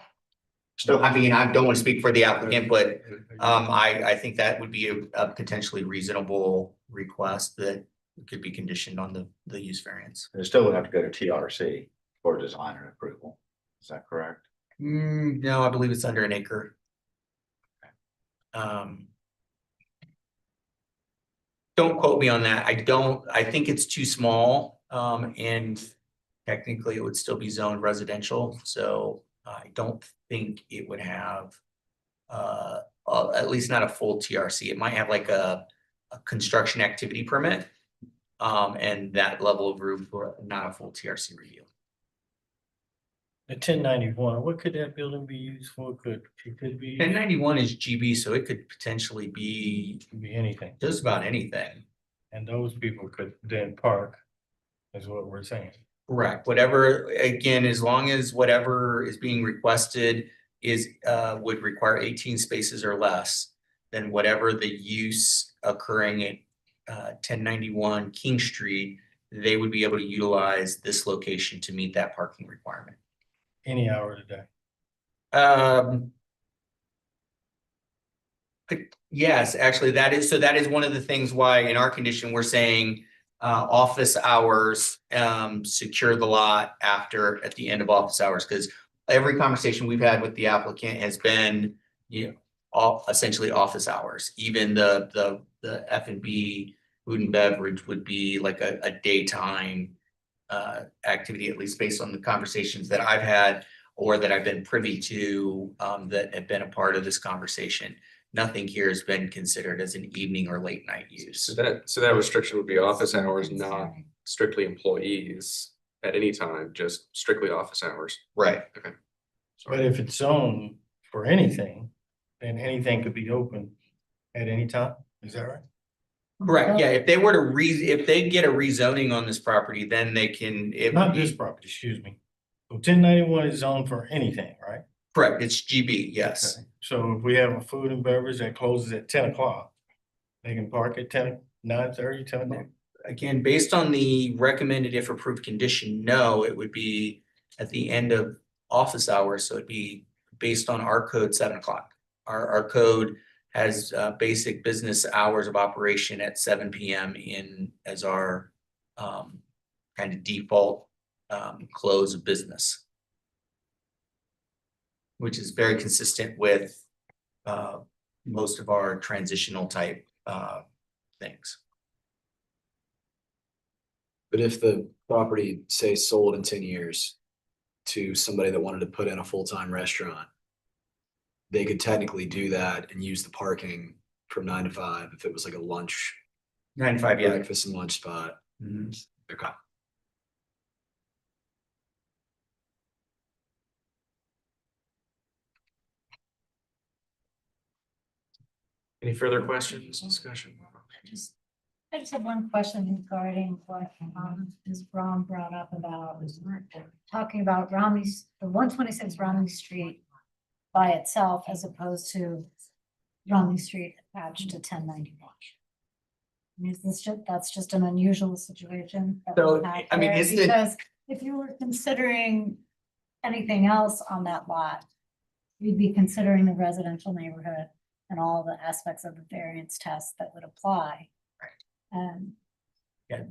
I mean, I don't want to speak for the applicant, but I think that would be a potentially reasonable request that could be conditioned on the use variance. It still would have to go to TRC for design and approval. Is that correct? No, I believe it's under an acre. Don't quote me on that. I think it's too small, and technically it would still be zoned residential, so I don't think it would have at least not a full TRC. It might have like a construction activity permit, and that level of roof, for not a full TRC review. The 1091, what could that building be used for? It could be, 1091 is GB, so it could potentially be could be anything. just about anything. And those people could then park, is what we're saying. Correct. Whatever, again, as long as whatever is being requested is, would require 18 spaces or less, then whatever the use occurring at 1091 King Street, they would be able to utilize this location to meet that parking requirement. Any hour of the day. Yes, actually, that is one of the things why in our condition, we're saying office hours, secure the lot at the end of office hours, because every conversation we've had with the applicant has been, essentially office hours. Even the F&B food and beverage would be like a daytime activity, at least based on the conversations that I've had or that I've been privy to, that have been a part of this conversation. Nothing here has been considered as an evening or late night use. So that restriction would be office hours, not strictly employees at any time, just strictly office hours. Right. Okay. But if it's zoned for anything, then anything could be open at any time. Is that right? Correct. Yeah. If they were to if they get a rezoning on this property, then they can. Not this property, excuse me. So 1091 is zoned for anything, right? Correct. It's GB. Yes. Okay. So if we have a food and beverage that closes at 10 o'clock, they can park at 9:30, 10 o'clock. Again, based on the recommended if approved condition, no, it would be at the end of office hours. So it'd be based on our code 7 o'clock. Our code has basic business hours of operation at 7 PM as our kind of default close of business, which is very consistent with most of our transitional type things. But if the property, say, sold in 10 years to somebody that wanted to put in a full-time restaurant, they could technically do that and use the parking from 9 to 5 if it was like a lunch. 9 to 5, yeah. Breakfast and lunch spot. Okay. Any further questions, discussion? I just have one question regarding what Ms. Braun brought up about talking about Romney's, the 126 Romney Street by itself as opposed to Romney Street attached to 1091. Is this that's just an unusual situation? So, I mean, is it? Because if you were considering anything else on that lot, you'd be considering the residential neighborhood and all the aspects of the variance test that would apply. Yeah.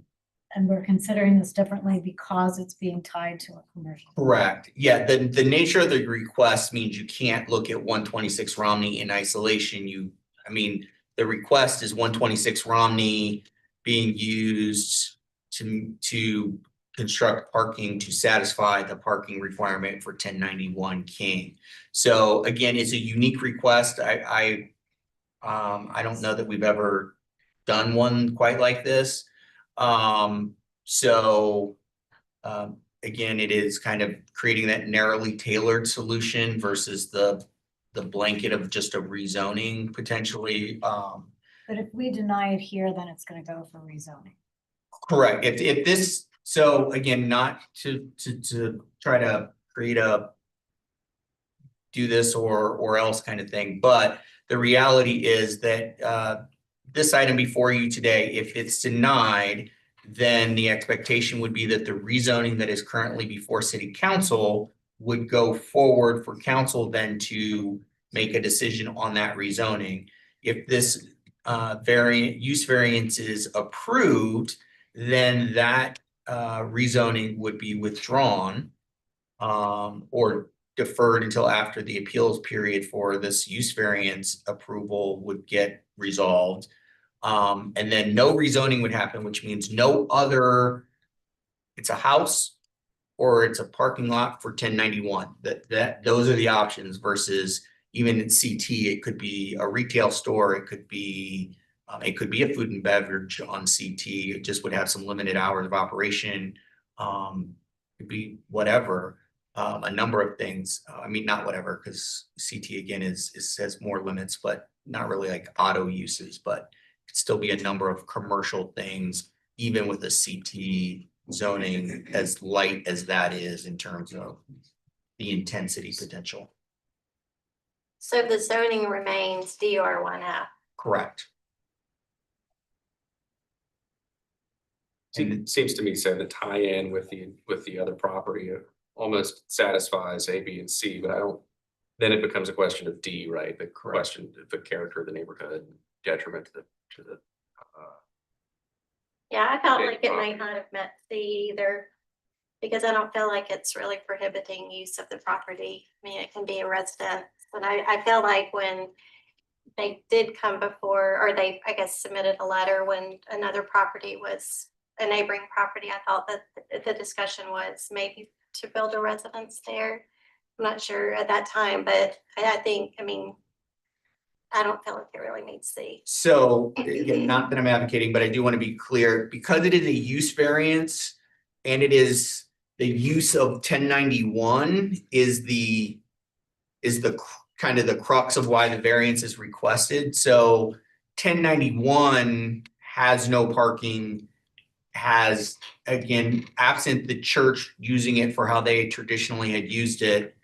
And we're considering this differently because it's being tied to a commercial. Correct. Yeah, the nature of the request means you can't look at 126 Romney in isolation. I mean, the request is 126 Romney being used to construct parking to satisfy the parking requirement for 1091 King. So again, it's a unique request. I don't know that we've ever done one quite like this. Again, it is kind of creating that narrowly tailored solution versus the blanket of just a rezoning potentially. But if we deny it here, then it's gonna go for rezoning. Correct. If this, so again, not to try to create do this or else kind of thing, but the reality is that this item before you today, if it's denied, then the expectation would be that the rezoning that is currently before city council would go forward for council then to make a decision on that rezoning. If this use variance is approved, then that rezoning would be withdrawn or deferred until after the appeals period for this use variance approval would get resolved. And then no rezoning would happen, which means no other, it's a house or it's a parking lot for 1091. Those are the options versus even in CT, it could be a retail store, it could be a food and beverage on CT. It just would have some limited hours of operation. Could be whatever, a number of things. I mean, not whatever, because CT again has more limits, but not really like auto uses, but could still be a number of commercial things, even with a CT zoning, as light as that is in terms of the intensity potential. So the zoning remains DR1F. Correct. It seems to me, so the tie-in with the other property almost satisfies A, B, and C, but I don't, then it becomes a question of D, right? The question of the character of the neighborhood, detriment to the Yeah, I felt Okay, like it might not have met C either, because I don't feel like it's really prohibiting use of the property. I mean, it can be a residence, but I feel like when they did come before, or they, I guess, submitted a letter when another property was a neighboring property, I thought that the discussion was maybe to build a residence there. I'm not sure at that time, but I think, I mean, I don't feel like it really meets C. So again, not that I'm advocating, but I do want to be clear, because it is a use variance and it is the use of 1091 is the kind of the crux of why the variance is requested. So 1091 has no parking, has, again, absent the church using it for how they traditionally had used it,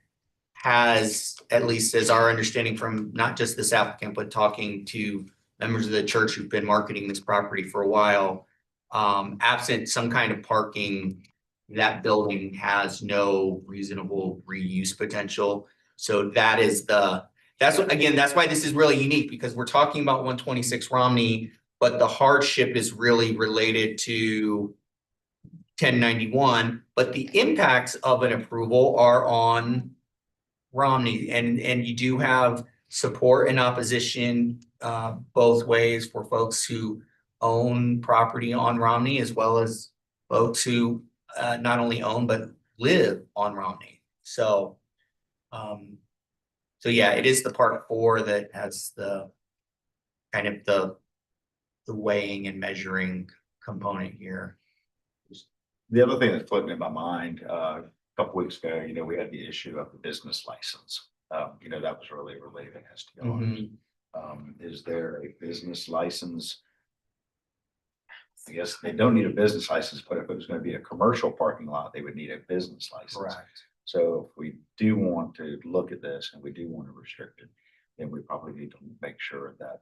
has, at least as our understanding from not just this applicant, but talking to members of the church who've been marketing this property for a while, absent some kind of parking, that building has no reasonable reuse potential. So that is that's what, again, that's why this is really unique, because we're talking about 126 Romney, but the hardship is really related to 1091, but the impacts of an approval are on Romney, and you do have support and opposition both ways for folks who own property on Romney, as well as folks who not only own but live on Romney. So yeah, it is the part 4 that has the kind of the weighing and measuring component here. The other thing that flipped in my mind, a couple weeks ago, we had the issue of the business license. That was really related as to is there a business license? I guess they don't need a business license, but if it was going to be a commercial parking lot, they would need a business license. Correct. So if we do want to look at this and we do want to restrict it, then we probably need to make sure that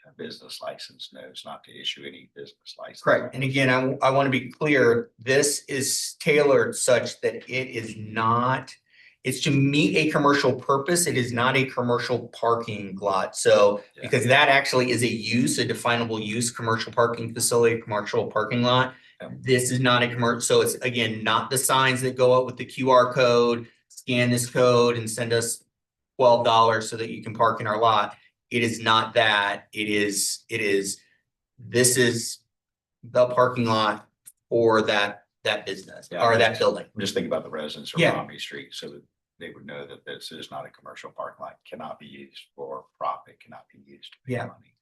a business license knows not to issue any business license. Correct. And again, I want to be clear, this is tailored such that it is not, it's to meet a commercial purpose. It is not a commercial parking lot. So because that actually is a use, a definable use, commercial parking facility, commercial parking lot. This is not a commercial. So it's, again, not the signs that go out with the QR code, scan this code and send us $12 so that you can park in our lot. It is not that. This is the parking lot for that business or that building. I'm just thinking about the residents of Yeah. Romney Street, so that they would know that this is not a commercial parking lot, cannot be used for profit, cannot be used to make money.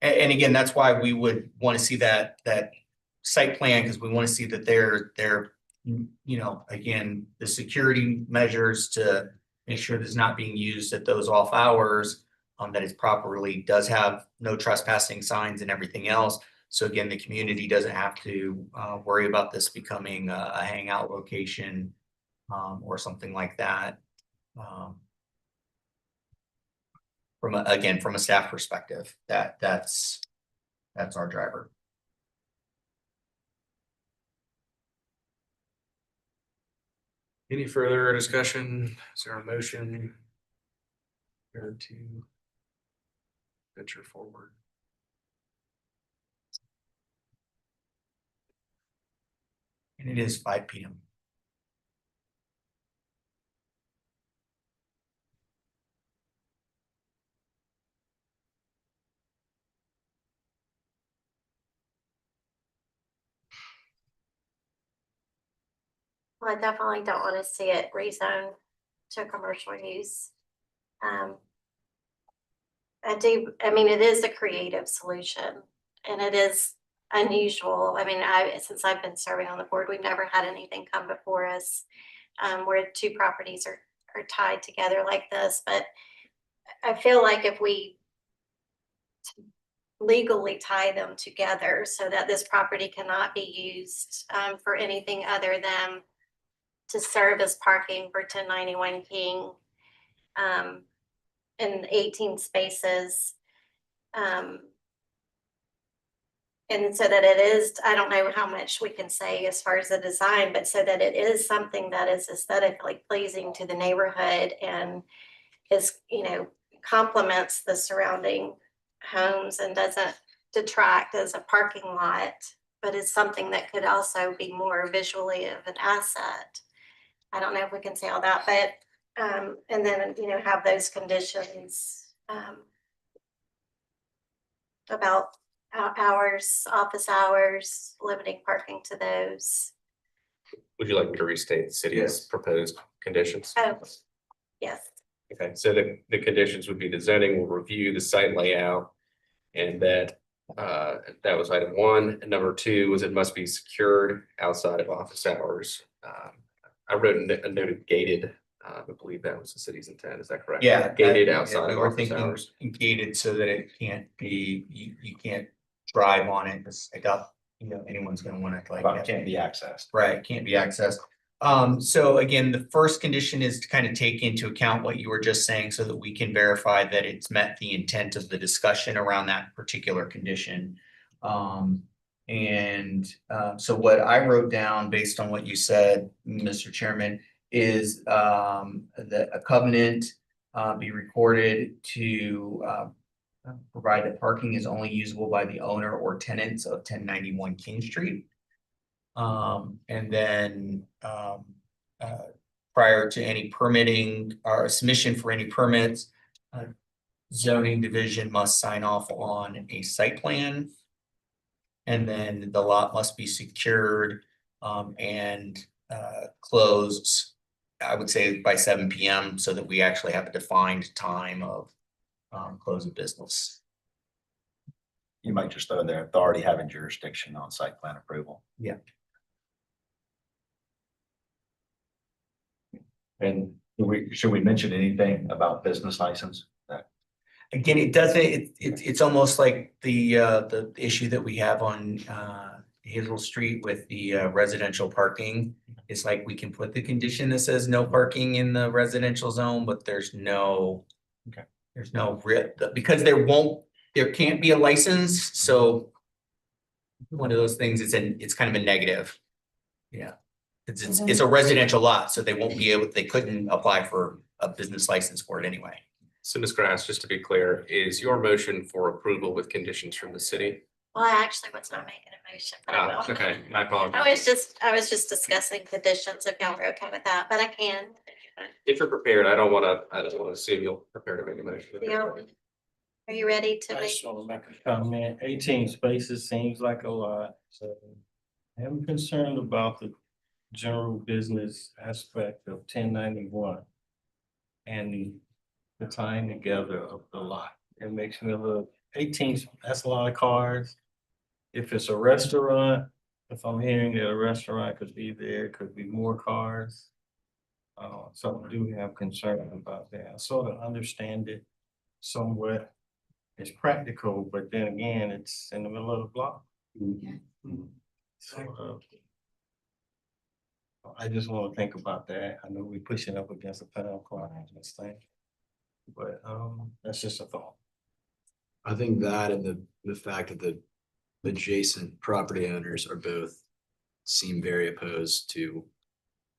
And again, that's why we would want to see that site plan, because we want to see that they're again, the security measures to make sure that it's not being used at those off hours, that it's properly does have no trespassing signs and everything else. So again, the community doesn't have to worry about this becoming a hangout location or something like that. From a staff perspective, that's our driver. Any further discussion? Is there a motion here to venture forward? And it is 5 p.m. Well, I definitely don't want to see it rezoned to commercial use. I mean, it is a creative solution and it is unusual. I mean, since I've been serving on the board, we've never had anything come before us where two properties are tied together like this. But I feel like if we legally tie them together so that this property cannot be used for anything other than to serve as parking for 1091 King and 18 spaces. And so that it is, I don't know how much we can say as far as the design, but so that it is something that is aesthetically pleasing to the neighborhood and is, you know, complements the surrounding homes and doesn't detract as a parking lot, but is something that could also be more visually of an asset. I don't know if we can say all that, but and then, you know, have those conditions about hours, office hours, limiting parking to those. Would you like me to restate the city's proposed conditions? Oh, yes. Okay, so the conditions would be the zoning will review the site layout. And that was item 1. And number 2 was it must be secured outside of office hours. I wrote a note gated. I believe that was the city's intent. Is that correct? Yeah. Gated yeah, outside we of were office thinking hours. gated so that it can't be, you can't drive on it. Because I doubt, you know, anyone's gonna want to like. But it can't be accessed. Right, can't be accessed. So again, the first condition is to kind of take into account what you were just saying so that we can verify that it's met the intent of the discussion around that particular condition. So what I wrote down based on what you said, Mr. Chairman, is that a covenant be recorded to provide that parking is only usable by the owner or tenants of 1091 King Street. And then prior to any permitting or submission for any permits, zoning division must sign off on a site plan. And then the lot must be secured and closed, I would say by 7 p.m. so that we actually have a defined time of close of business. You might just throw in there authority having jurisdiction on site plan approval. Yeah. And should we mention anything about business license? Again, it doesn't, it's almost like the issue that we have on Hazel Street with the residential parking. It's like we can put the condition that says no parking in the residential zone, but there's no. Okay. There's no because there can't be a license, so. One of those things, it's kind of a negative. Yeah. It's a residential lot, so they couldn't apply for a business license for it anyway. So Ms. Grass, just to be clear, is your motion for approval with conditions from the city? Well, I actually was not making a motion, but I will. Okay, my apologies. I was just discussing conditions if y'all were okay with that, but I can. If you're prepared, I don't want to assume you'll prepare to make a motion. Yeah. Are you ready to I make? just want to make a comment. 18 spaces seems like a lot, so I'm concerned about the general business aspect of 1091 and the tying together of the lot. It makes me look 18, that's a lot of cars. If it's a restaurant, if I'm hearing that a restaurant could be there, could be more cars. So I do have concern about that. I sort of understand it somewhat. It's practical, but then again, it's in the middle of the block. So I just want to think about that. I know we're pushing up against the pound clock and this thing. But that's just a thought. I think that and the fact that the adjacent property owners are both seem very opposed to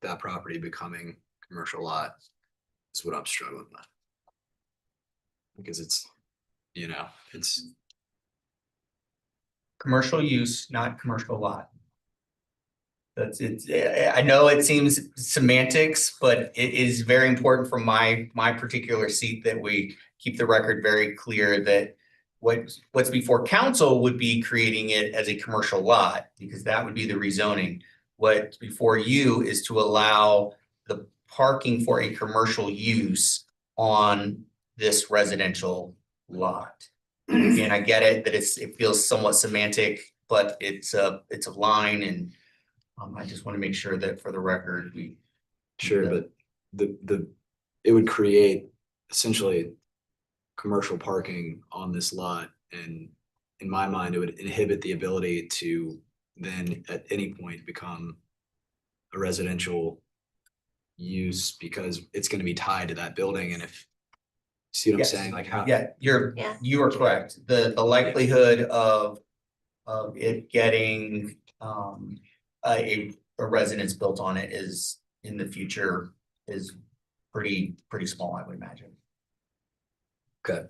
that property becoming commercial lot is what I'm struggling with. Because it's, you know, it's Commercial use, not commercial lot. I know it seems semantics, but it is very important from my particular seat that we keep the record very clear that what's before council would be creating it as a commercial lot, because that would be the rezoning. what's before you is to allow the parking for a commercial use on this residential lot. And I get it that it feels somewhat semantic, but it's a line, and I just want to make sure that for the record, we. Sure, but it would create essentially commercial parking on this lot, and in my mind, it would inhibit the ability to then at any point become a residential use because it's going to be tied to that building. And if, see what I'm Yes. saying? Like how? Yeah, Yeah. you are correct. The likelihood of it getting a residence built on it is in the future is pretty small, I would imagine. Okay.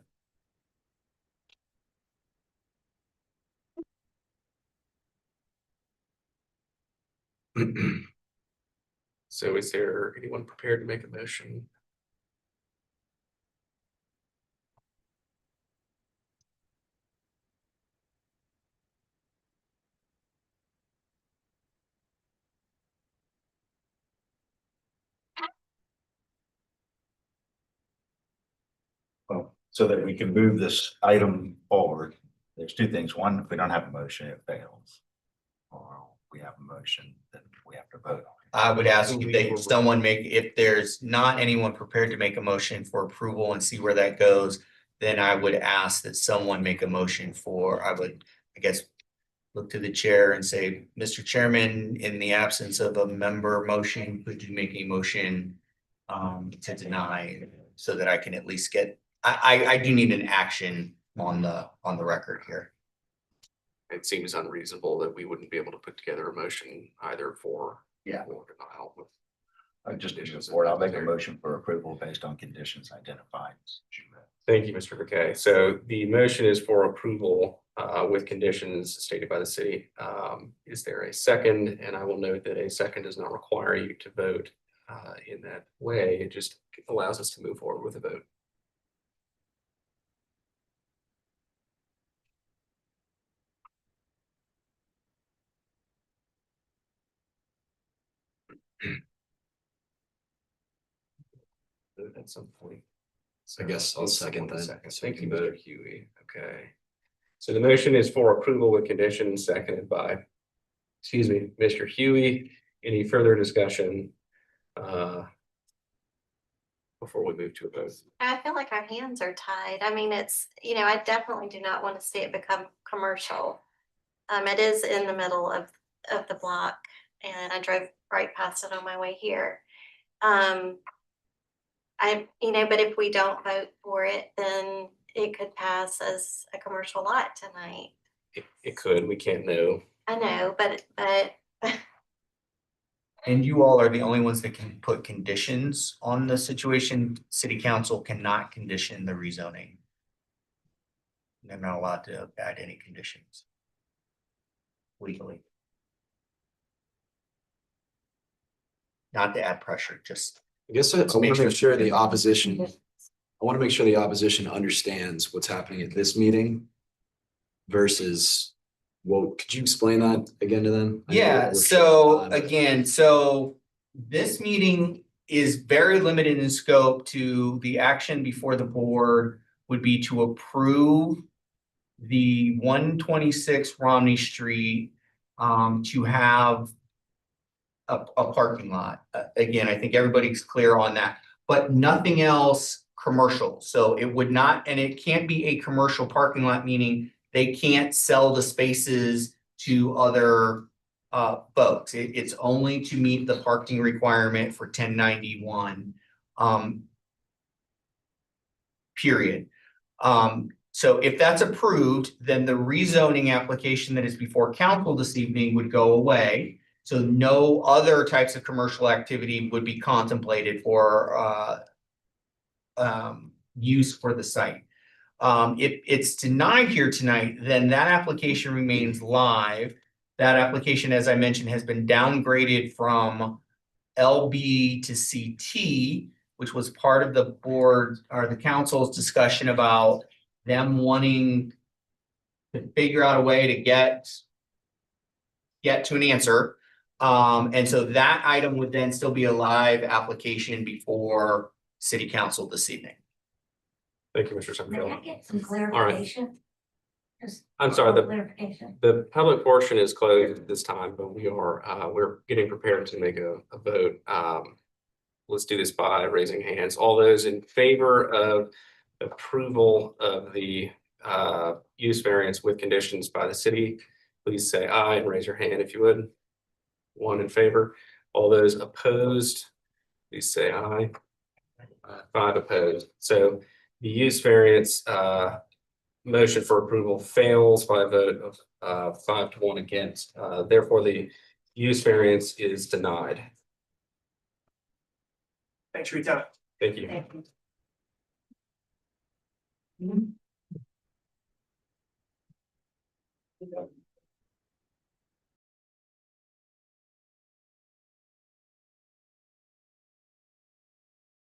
So is there anyone prepared to make a motion? Well, so that we can move this item forward, there's two things. One, if we don't have a motion, it fails. Or we have a motion, then we have to vote on it. I would ask that someone if there's not anyone prepared to make a motion for approval and see where that goes, then I would ask that someone make a motion I guess, look to the chair and say, Mr. Chairman, in the absence of a member motion, could you make a motion to deny so that I can at least get, I do need an action on the record here. It seems unreasonable that we wouldn't be able to put together a motion either for or denial. Just as a board, I'll make a motion for approval based on conditions identified. Thank you, Mr. McKay. So the motion is for approval with conditions stated by the city. Is there a second? And I will note that a second does not require you to vote in that way. It just allows us to move forward with a vote. At some point. I guess I'll second that. Thank you, Mr. Huey. Okay. So the motion is for approval with conditions, seconded by, Mr. Huey. Any further discussion before we move to a vote? I feel like our hands are tied. I mean, I definitely do not want to see it become commercial. It is in the middle of the block, and I drove right past it on my way here. But if we don't vote for it, then it could pass as a commercial lot tonight. It could, we can't know. I know, but And you all are the only ones that can put conditions on the situation. City council cannot condition the rezoning. They're not allowed to add any conditions legally. Not to add pressure, just. I guess I want to make sure the opposition, understands what's happening at this meeting versus, well, could you explain that again to them? Yeah, so again, this meeting is very limited in scope to the action before the board would be to approve the 126 Romney Street to have a parking lot. Again, I think everybody's clear on that, but nothing else commercial. So it would not, and it can't be a commercial parking lot, meaning they can't sell the spaces to other folks. It's only to meet the parking requirement for 1091. Period. So if that's approved, then the rezoning application that is before council this evening would go away. So no other types of commercial activity would be contemplated for use for the site. If it's denied here tonight, then that application remains live. That application, as I mentioned, has been downgraded from LB to CT, which was part of the board or the council's discussion about them wanting to figure out a way to get to an answer. And so that item would then still be a live application before city council this evening. Thank you, Mr. May I Summerfield. get some clarification? Just I'm sorry, clarification. the public portion is closed at this time, but we're getting prepared to make a vote. Let's do this by raising hands. All those in favor of approval of the use variance with conditions by the city, please say aye and raise your hand if you would. One in favor. All those opposed, please say aye. Five opposed. So the use variance motion for approval fails by a vote of 5-1 against. Therefore, the use variance is denied. Thanks for your time. Thank you. Thank you.